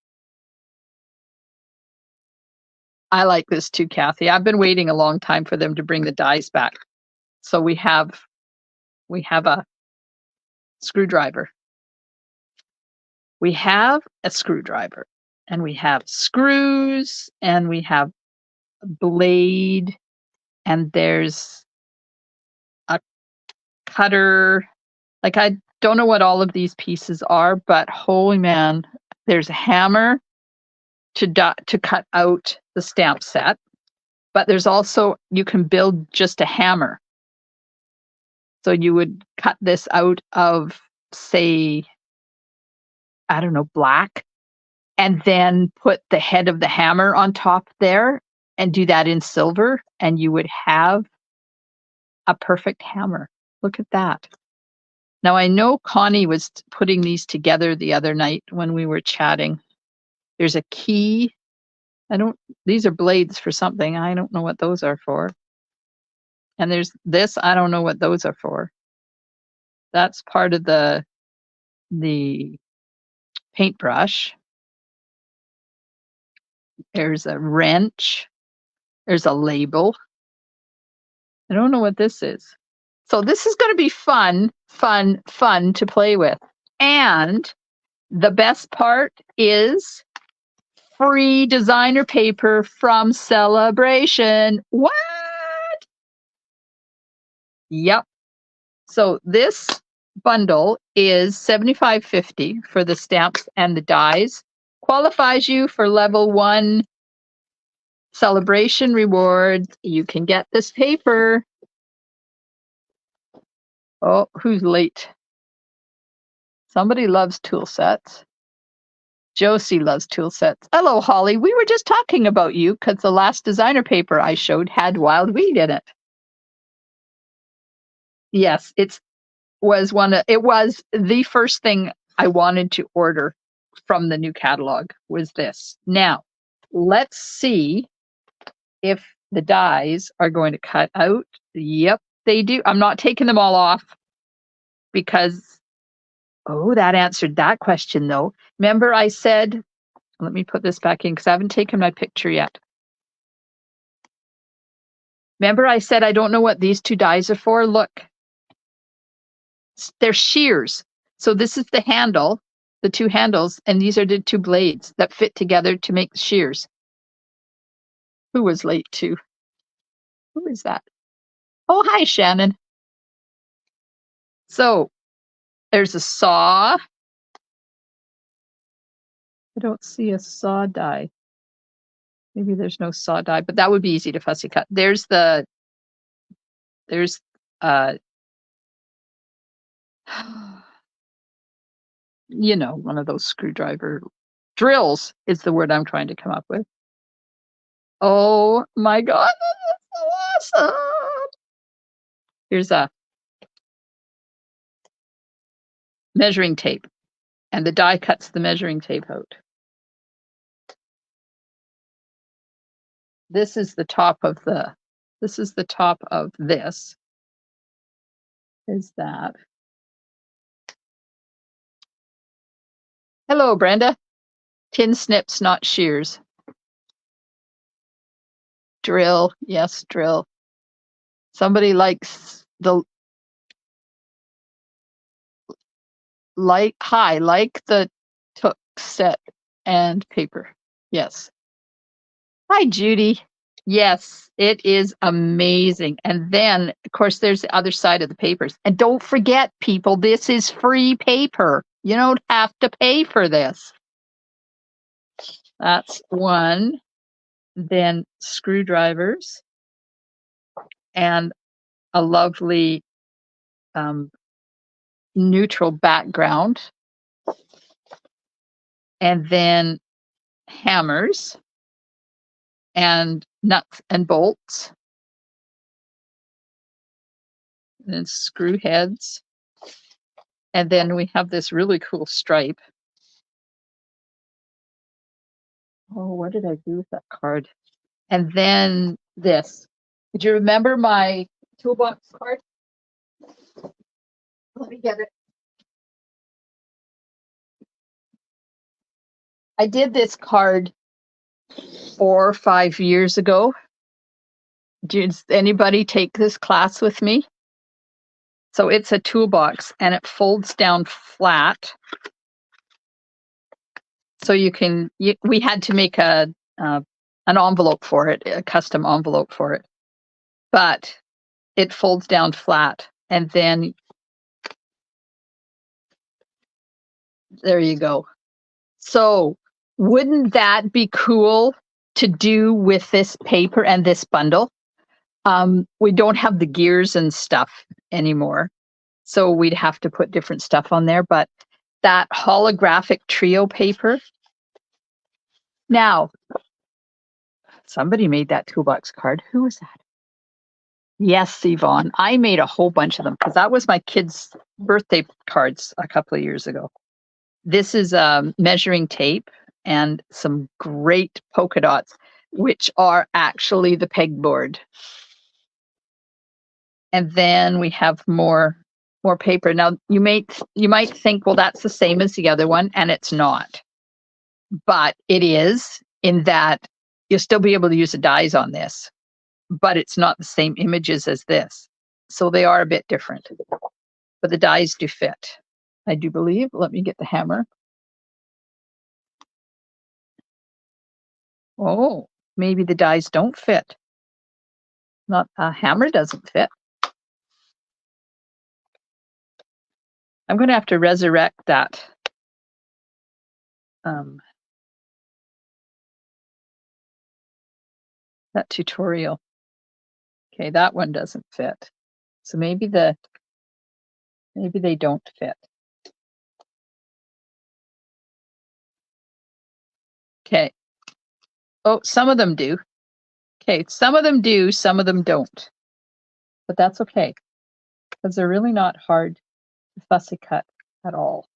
I like this too, Kathy. I've been waiting a long time for them to bring the dies back. So we have a screwdriver. We have a screwdriver, and we have screws, and we have a blade, and there's a cutter. Like, I don't know what all of these pieces are, but holy man, there's a hammer to cut out the stamp set. But there's also, you can build just a hammer. So you would cut this out of, say, I don't know, black, and then put the head of the hammer on top there and do that in silver, and you would have a perfect hammer. Look at that. Now, I know Connie was putting these together the other night when we were chatting. There's a key. These are blades for something. I don't know what those are for. And there's this. I don't know what those are for. That's part of the paintbrush. There's a wrench. There's a label. I don't know what this is. So this is going to be fun to play with. And the best part is free designer paper from Celebration. What? Yep. So this bundle is $75.50 for the stamps and the dies. Qualifies you for level 1 Celebration rewards. You can get this paper. Oh, who's late? Somebody loves tool sets. Josie loves tool sets. Hello, Holly. We were just talking about you because the last designer paper I showed had wild weed in it. Yes, it was the first thing I wanted to order from the new catalog was this. Now, let's see if the dies are going to cut out. Yep, they do. I'm not taking them all off because, that answered that question though. Remember I said, let me put this back in because I haven't taken my picture yet. Remember I said I don't know what these two dies are for? Look. They're shears. So this is the handle, the two handles, and these are the two blades that fit together to make shears. Who was late too? Who is that? Oh, hi, Shannon. So there's a saw. I don't see a saw die. Maybe there's no saw die, but that would be easy to fussy cut. There's one of those screwdriver drills is the word I'm trying to come up with. Oh my God, this is so awesome. Here's a measuring tape, and the die cuts the measuring tape out. This is the top of this. Is that. Hello, Brenda. Tin snips, not shears. Drill, yes, drill. Somebody likes the the took set and paper. Yes. Hi, Judy. Yes, it is amazing. And then, of course, there's the other side of the papers. And don't forget, people, this is free paper. You don't have to pay for this. That's one. Then screwdrivers and a lovely neutral background. and then hammers and nuts and bolts, and then screw heads. And then we have this really cool stripe. Oh, what did I do with that card? And then this. Did you remember my toolbox card? Let me get it. I did this card 4 or 5 years ago. Did anybody take this class with me? So it's a toolbox and it folds down flat. So we had to make an envelope for it, a custom envelope for it. But it folds down flat, and then there you go. So wouldn't that be cool to do with this paper and this bundle? We don't have the gears and stuff anymore, so we'd have to put different stuff on there, but that holographic trio paper. Now, somebody made that toolbox card. Who was that? Yes, Yvonne. I made a whole bunch of them because that was my kids' birthday cards a couple of years ago. This is measuring tape and some great polka dots, which are actually the pegboard. And then we have more paper. Now you might think, well, that's the same as the other one, and it's not. But it is, in that you'll still be able to use the dies on this, but it's not the same images as this. So they are a bit different. But the dies do fit, I do believe. Let me get the hammer. Oh, maybe the dies don't fit. Not a hammer doesn't fit. I'm going to have to resurrect that. That tutorial. Okay, that one doesn't fit. So maybe they don't fit. Okay. Oh, some of them do. Okay, some of them do, some of them don't. But that's okay, because they're really not hard to fussy cut at all.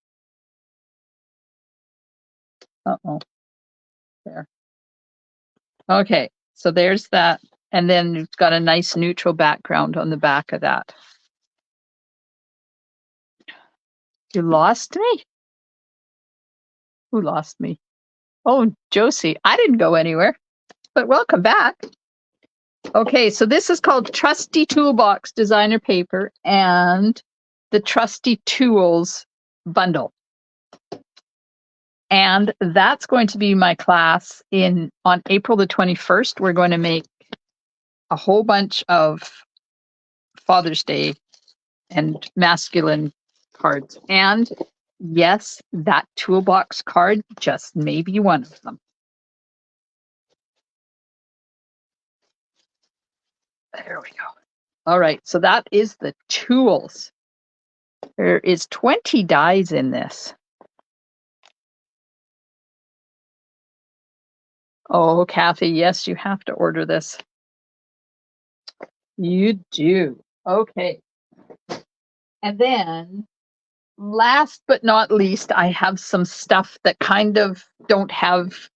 Uh-oh. There. Okay, so there's that. And then you've got a nice neutral background on the back of that. You lost me? Who lost me? Oh, Josie. I didn't go anywhere, but welcome back. Okay, so this is called Trusty Toolbox Designer Paper and the Trusty Tools Bundle. And that's going to be my class on April the 21st. We're going to make a whole bunch of Father's Day and masculine cards. And yes, that toolbox card just may be one of them. There we go. All right, so that is the tools. There is 20 dies in this. Oh, Kathy, yes, you have to order this. You do. Okay. And then last but not least, I have some stuff that kind of don't have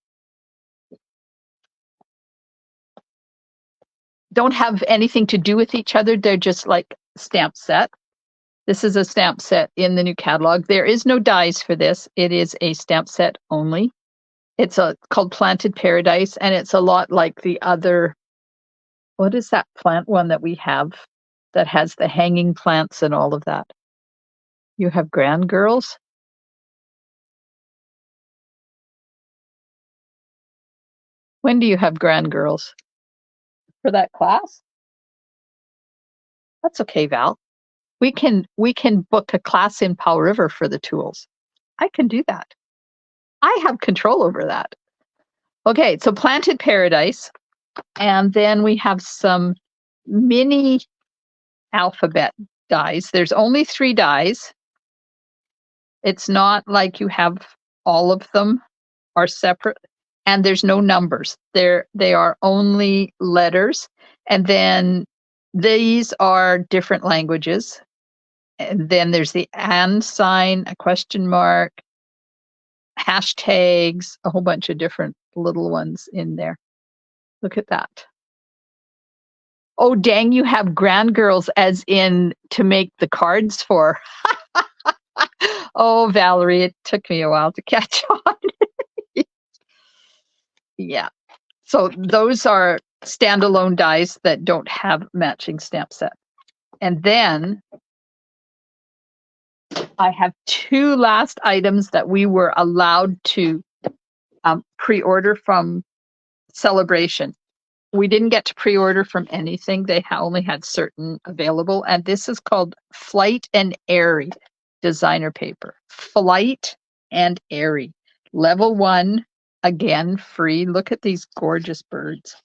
anything to do with each other. They're just like stamp set. This is a stamp set in the new catalog. There is no dies for this. It is a stamp set only. It's called Planted Paradise, and it's a lot like the other, what is that plant one that we have that has the hanging plants and all of that? You have Grand Girls? When do you have Grand Girls? For that class? That's okay, Val. We can book a class in Powell River for the tools. I can do that. I have control over that. Okay, so Planted Paradise. And then we have some mini alphabet dies. There's only 3 dies. It's not like you have all of them. are separate, and there's no numbers. They are only letters. And then these are different languages. And then there's the and sign, a question mark, hashtags, a whole bunch of different little ones in there. Look at that. Oh, dang, you have grand girls as in to make the cards for. Oh, Valerie, it took me a while to catch on. Yeah. So those are standalone dies that don't have matching stamp set. And then I have two last items that we were allowed to pre-order from Celebration. We didn't get to pre-order from anything. They only had certain available. And this is called Flight and Airy designer paper. Flight and Airy. Level 1, again, free. Look at these gorgeous birds.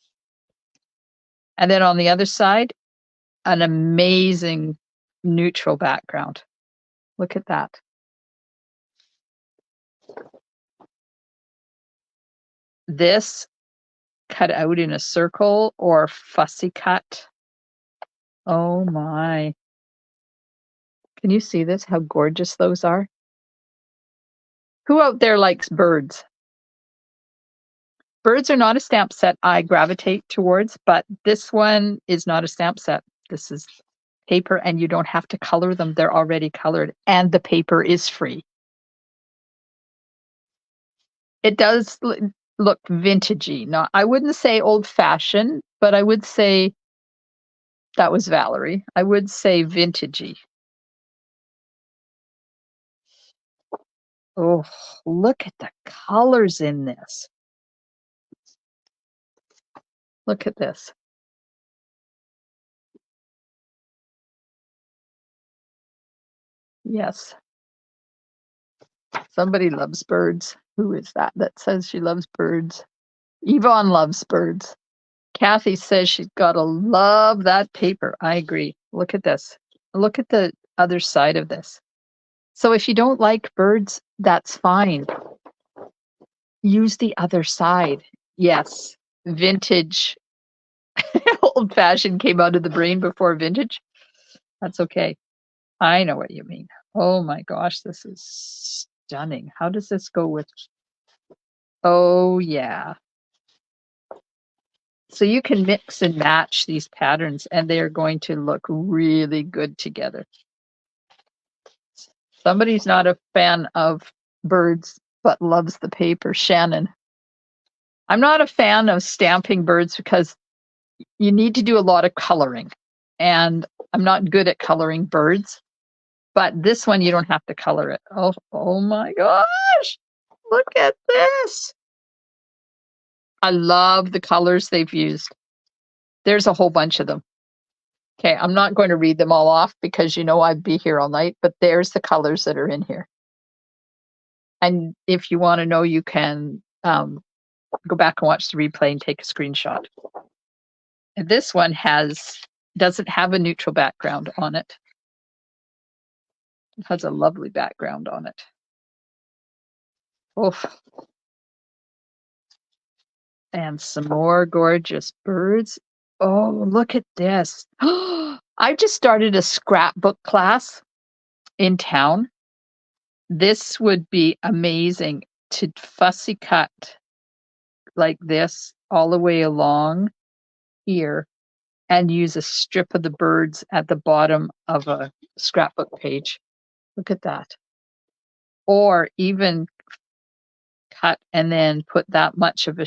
And then on the other side, an amazing neutral background. Look at that. This cut out in a circle or fussy cut. Oh my. Can you see this? How gorgeous those are? Who out there likes birds? Birds are not a stamp set I gravitate towards, but this one is not a stamp set. This is paper and you don't have to color them. They're already colored and the paper is free. It does look vintagey. No, I wouldn't say old fashioned, but I would say that was Valerie. I would say vintagey. Oh, look at the colors in this. Look at this. Yes. Somebody loves birds. Who is that that says she loves birds? Yvonne loves birds. Kathy says she's got to love that paper. I agree. Look at this. Look at the other side of this. So if you don't like birds, that's fine. Use the other side. Yes. Vintage. Old fashioned came out of the brain before vintage. That's okay. I know what you mean. Oh my gosh, this is stunning. How does this go with? Oh, yeah. So you can mix and match these patterns and they are going to look really good together. Somebody's not a fan of birds but loves the paper. Shannon. I'm not a fan of stamping birds because you need to do a lot of coloring. And I'm not good at coloring birds. But this one, you don't have to color it. Oh my gosh. Look at this. I love the colors they've used. There's a whole bunch of them. Okay, I'm not going to read them all off because you know I'd be here all night, but there's the colors that are in here. And if you want to know, you can go back and watch the replay and take a screenshot. And this one doesn't have a neutral background on it. It has a lovely background on it. Oh, and some more gorgeous birds. Oh, look at this. I just started a scrapbook class in town. This would be amazing to fussy cut like this all the way along here and use a strip of the birds at the bottom of a scrapbook page. Look at that. Or even cut and then put that much of a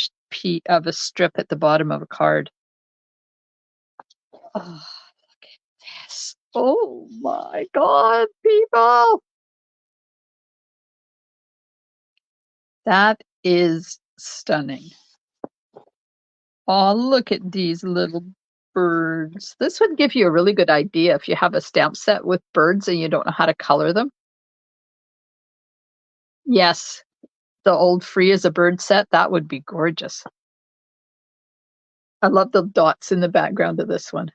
strip at the bottom of a card. Oh, look at this. Oh my God, people. That is stunning. Oh, look at these little birds. This would give you a really good idea if you have a stamp set with birds and you don't know how to color them. Yes, the old free as a bird set, that would be gorgeous. I love the dots in the background of this one.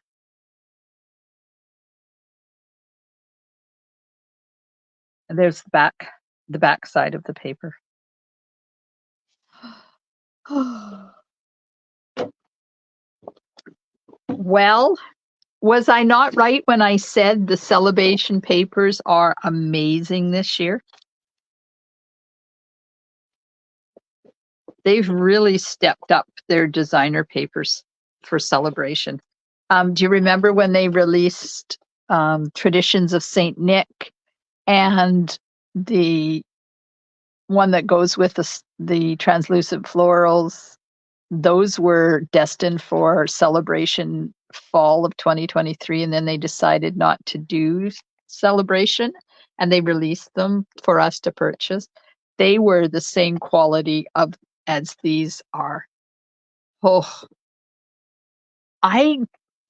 And there's the back side of the paper. Well, was I not right when I said the celebration papers are amazing this year? They've really stepped up their designer papers for celebration. Do you remember when they released Traditions of Saint Nick and the one that goes with the translucent florals? Those were destined for celebration fall of 2023, and then they decided not to do celebration and they released them for us to purchase. They were the same quality of as these are. Oh, I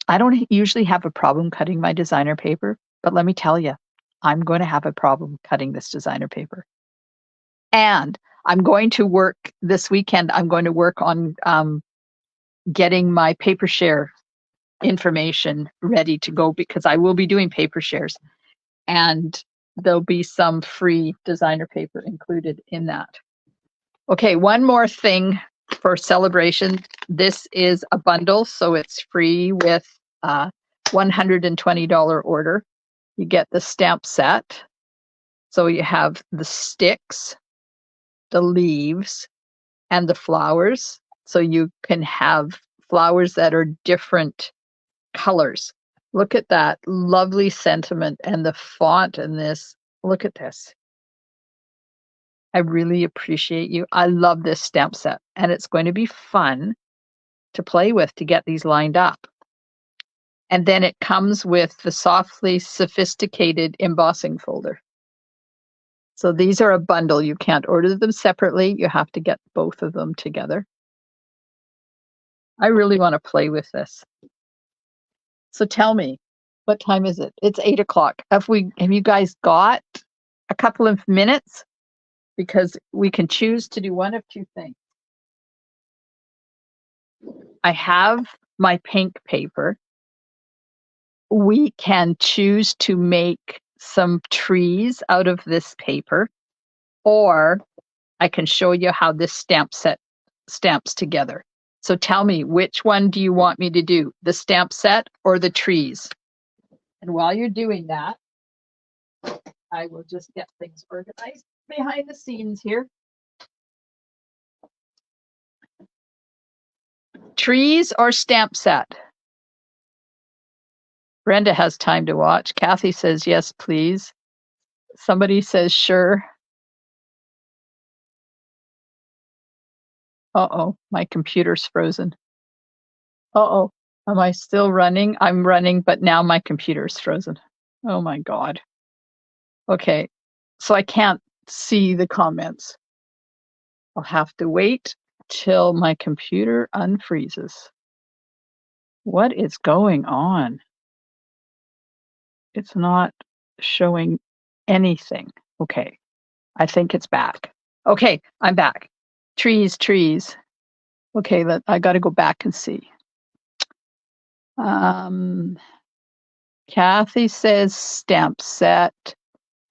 I don't usually have a problem cutting my designer paper, but let me tell you, I'm going to have a problem cutting this designer paper. And I'm going to work this weekend. I'm going to work on getting my paper share information ready to go because I will be doing paper shares and there'll be some free designer paper included in that. Okay, one more thing for celebration. This is a bundle, so it's free with a $120 order. You get the stamp set. So you have the sticks, the leaves, and the flowers. So you can have flowers that are different colors. Look at that lovely sentiment and the font in this. Look at this. I really appreciate you. I love this stamp set, and it's going to be fun to play with to get these lined up. And then it comes with the softly sophisticated embossing folder. So these are a bundle. You can't order them separately. You have to get both of them together. I really want to play with this. So tell me, what time is it? It's 8 o'clock. Have you guys got a couple of minutes? Because we can choose to do one of two things. I have my pink paper. We can choose to make some trees out of this paper, or I can show you how this stamp set stamps together. So tell me, which one do you want me to do? The stamp set or the trees? And while you're doing that, I will just get things organized behind the scenes here. Trees or stamp set? Brenda has time to watch. Kathy says, yes, please. Somebody says, sure. Uh-oh, my computer's frozen. Uh-oh, am I still running? I'm running, but now my computer's frozen. Oh my God. Okay, so I can't see the comments. I'll have to wait till my computer unfreezes. What is going on? It's not showing anything. Okay, I think it's back. Okay, I'm back. Trees, trees. Okay, I got to go back and see. Kathy says stamp set.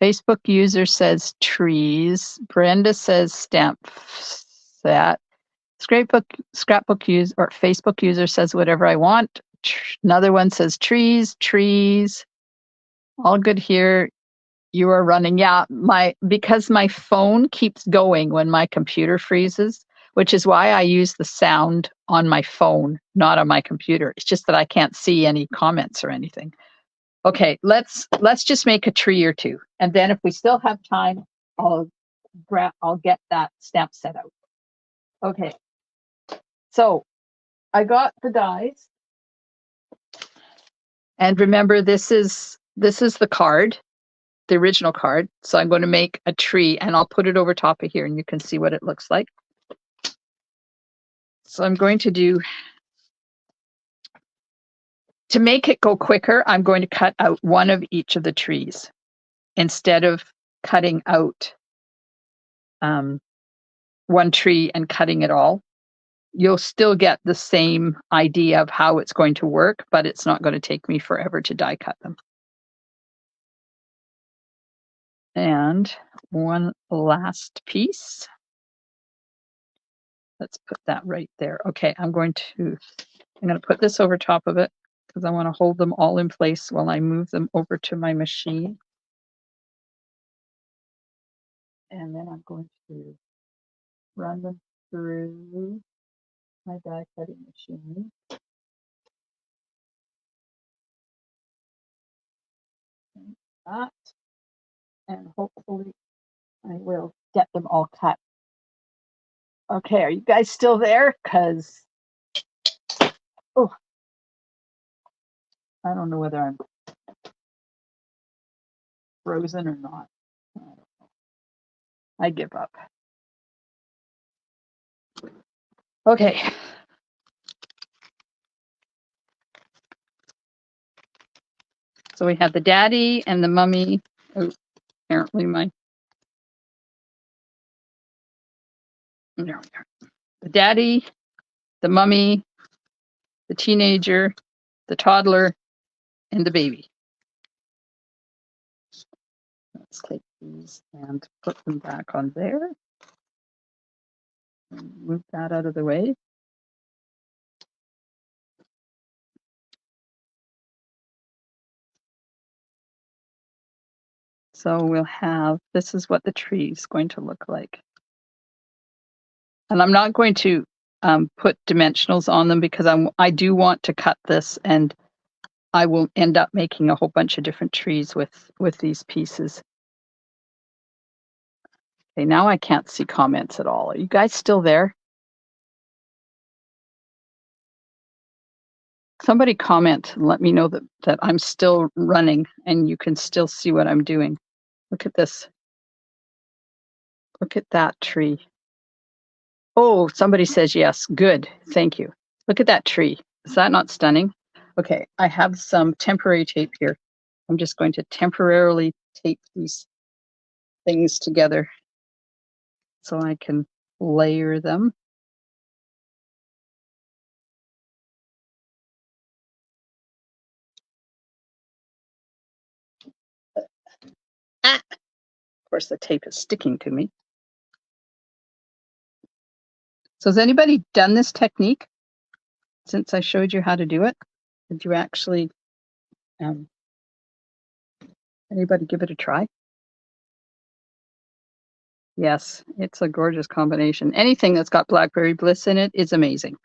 Facebook user says trees. Brenda says stamp set. Scrapbook user or Facebook user says whatever I want. Another one says trees, trees. All good here. You are running. Yeah, because my phone keeps going when my computer freezes, which is why I use the sound on my phone, not on my computer. It's just that I can't see any comments or anything. Okay, let's just make a tree or two, and then if we still have time, I'll get that stamp set out. Okay, so I got the dies, and remember this is the card, the original card. So I'm going to make a tree, and I'll put it over top of here, and you can see what it looks like. So I'm going to make it go quicker, I'm going to cut out one of each of the trees instead of cutting out one tree and cutting it all. You'll still get the same idea of how it's going to work, but it's not going to take me forever to die cut them. And one last piece. Let's put that right there. Okay, I'm going to put this over top of it because I want to hold them all in place while I move them over to my machine. And then I'm going to run them through my die cutting machine. Like that. And hopefully I will get them all cut. Okay, are you guys still there? Because, oh, I don't know whether I'm frozen or not. I give up. Okay. So we have the daddy and the mummy. Oh, apparently there we are. The daddy, the mummy, the teenager, the toddler, and the baby. Let's take these and put them back on there. And move that out of the way. So we'll have, this is what the tree is going to look like. And I'm not going to put dimensionals on them because I do want to cut this, and I will end up making a whole bunch of different trees with these pieces. Okay, now I can't see comments at all. Are you guys still there? Somebody comment and let me know that I'm still running and you can still see what I'm doing. Look at this. Look at that tree. Oh, somebody says yes. Good. Thank you. Look at that tree. Is that not stunning? Okay, I have some temporary tape here. I'm just going to temporarily tape these things together so I can layer them. Ah! Of course, the tape is sticking to me. So has anybody done this technique since I showed you how to do it? Did you actually, anybody give it a try? Yes, it's a gorgeous combination. Anything that's got blackberry bliss in it is amazing.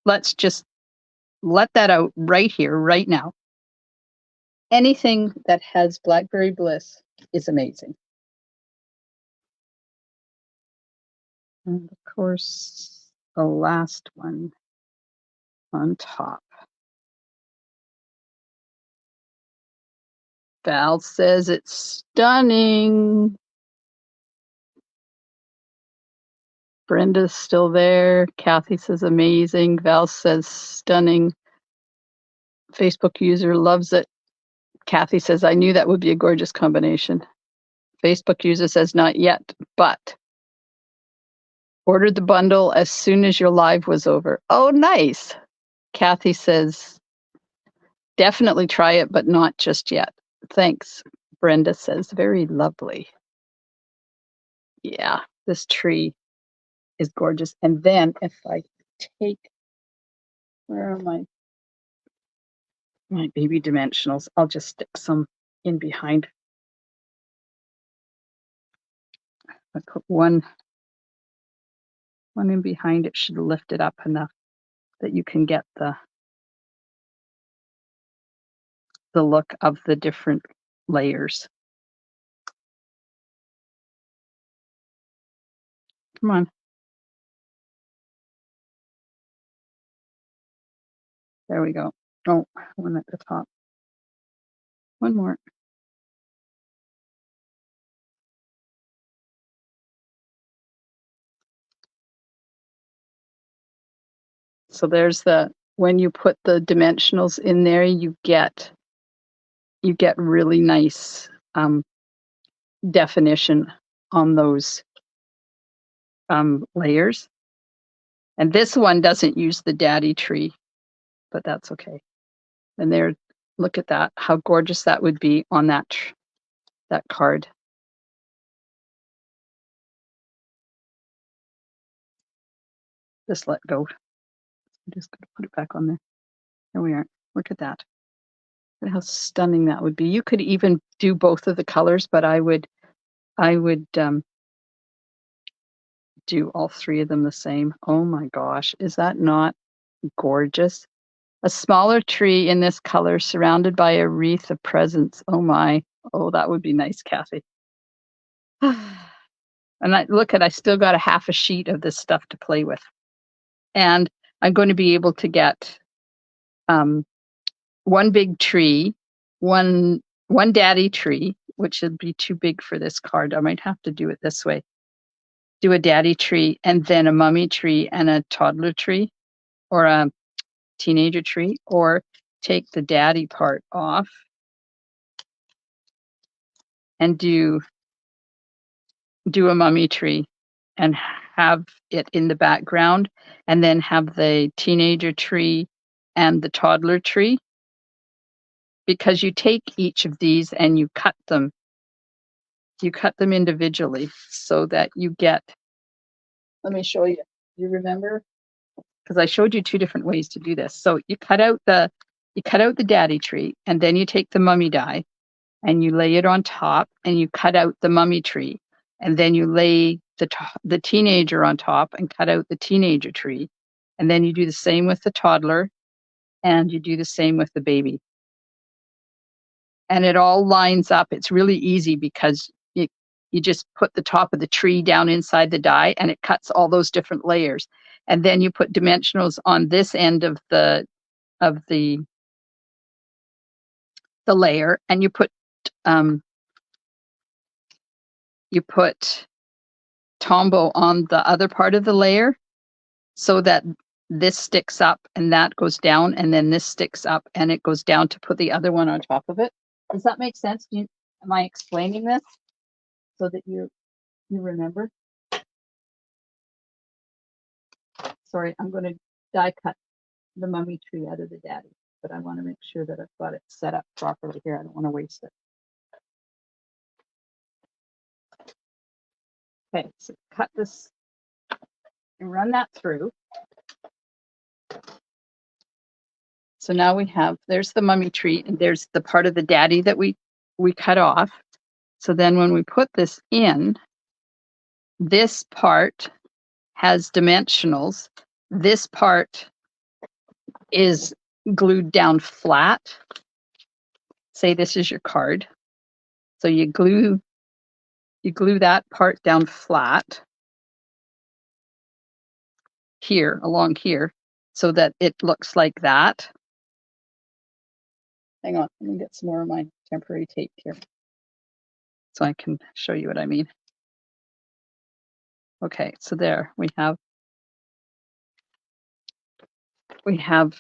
Let's just let that out right here, right now. Anything that has blackberry bliss is amazing. And of course, the last one on top. Val says it's stunning. Brenda's still there. Kathy says amazing. Val says stunning. Facebook user loves it. Kathy says, I knew that would be a gorgeous combination. Facebook user says, not yet, but ordered the bundle as soon as your live was over. Oh, nice. Kathy says, definitely try it, but not just yet. Thanks. Brenda says, very lovely. Yeah, this tree is gorgeous. And then if I take, where are my baby dimensionals? I'll just stick some in behind. I put one in behind. It should lift it up enough that you can get the look of the different layers. Come on. There we go. Oh, one at the top. One more. So there's when you put the dimensionals in there, you get really nice definition on those layers. And this one doesn't use the daddy tree, but that's okay. And there, look at that, how gorgeous that would be on that card. Just let go. I'm just going to put it back on there. There we are. Look at that. Look at how stunning that would be. You could even do both of the colors, but I would do all three of them the same. Oh my gosh, is that not gorgeous? A smaller tree in this color surrounded by a wreath of presents. Oh my. Oh, that would be nice, Kathy. And I still got a half a sheet of this stuff to play with. And I'm going to be able to get one big tree, one daddy tree, which would be too big for this card. I might have to do it this way. Do a daddy tree and then a mummy tree and a toddler tree or a teenager tree, or take the daddy part off and do a mummy tree and have it in the background, and then have the teenager tree and the toddler tree, because you take each of these and you cut them individually so that you get, let me show you. You remember? Because I showed you two different ways to do this. So you cut out the daddy tree, and then you take the mummy die and you lay it on top, and you cut out the mummy tree, and then you lay the teenager on top and cut out the teenager tree, and then you do the same with the toddler, and you do the same with the baby. And it all lines up. It's really easy because you just put the top of the tree down inside the die, and it cuts all those different layers. And then you put dimensionals on this end of the layer, and you put Tombow on the other part of the layer, so that this sticks up and that goes down, and then this sticks up and it goes down to put the other one on top of it. Does that make sense? Am I explaining this so that you remember? Sorry, I'm going to die cut the mummy tree out of the daddy, but I want to make sure that I've got it set up properly here. I don't want to waste it. Okay, so cut this and run that through. So now there's the mummy tree, and there's the part of the daddy that we cut off. So then when we put this in, this part has dimensionals. This part is glued down flat. Say this is your card. So you glue that part down flat here, along here, so that it looks like that. Hang on, let me get some more of my temporary tape here so I can show you what I mean. Okay, so there we have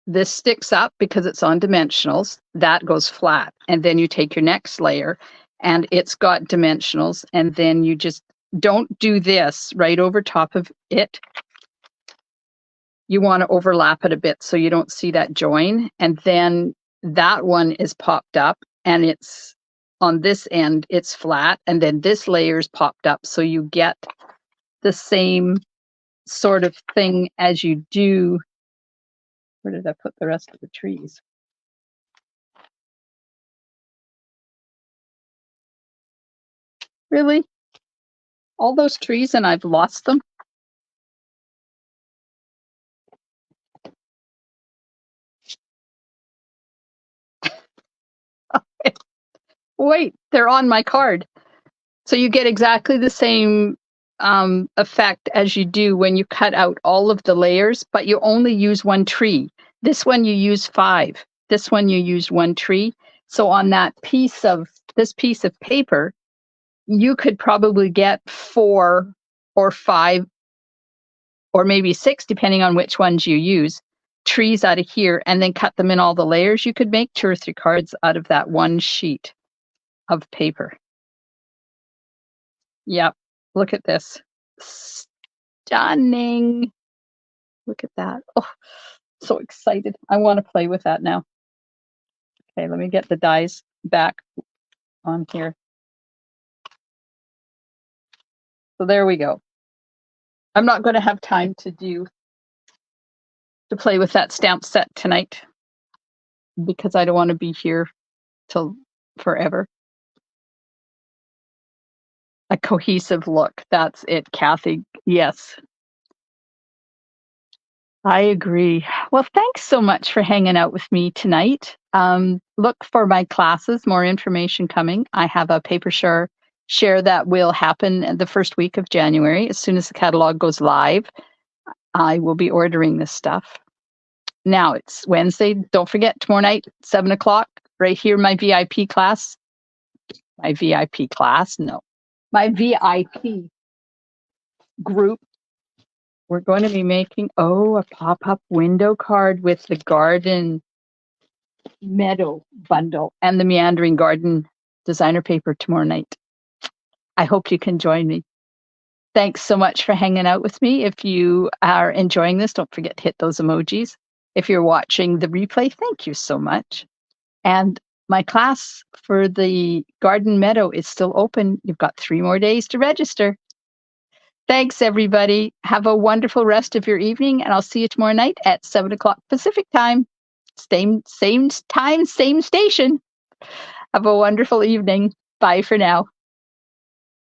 this sticks up because it's on dimensionals. That goes flat. And then you take your next layer and it's got dimensionals. And then you just don't do this right over top of it. You want to overlap it a bit so you don't see that join. And then that one is popped up, and it's on this end, it's flat. And then this layer is popped up. So you get the same sort of thing as you do. Where did I put the rest of the trees? Really? All those trees, and I've lost them? Wait, they're on my card. So you get exactly the same effect as you do when you cut out all of the layers, but you only use one tree. This one you use 5. This one you use one tree. So on this piece of paper, you could probably get 4 or 5 or maybe 6, depending on which ones you use, trees out of here, and then cut them in all the layers. You could make 2 or 3 cards out of that one sheet of paper. Yep. Look at this. Stunning. Look at that. Oh, so excited. I want to play with that now. Okay, let me get the dies back on here. So there we go. I'm not going to have time to play with that stamp set tonight because I don't want to be here till forever. A cohesive look. That's it, Kathy. Yes, I agree. Well, thanks so much for hanging out with me tonight. Look for my classes, more information coming. I have a paper share that will happen the first week of January. As soon as the catalog goes live, I will be ordering this stuff. Now it's Wednesday. Don't forget, tomorrow night, 7 o'clock, right here, my VIP class. My VIP class? No. My VIP group. We're going to be making, a pop-up window card with the garden meadow bundle and the meandering garden designer paper tomorrow night. I hope you can join me. Thanks so much for hanging out with me. If you are enjoying this, don't forget to hit those emojis. If you're watching the replay, thank you so much. And my class for the garden meadow is still open. You've got 3 more days to register. Thanks, everybody. Have a wonderful rest of your evening, and I'll see you tomorrow night at 7 o'clock Pacific time. Same time, same station. Have a wonderful evening. Bye for now.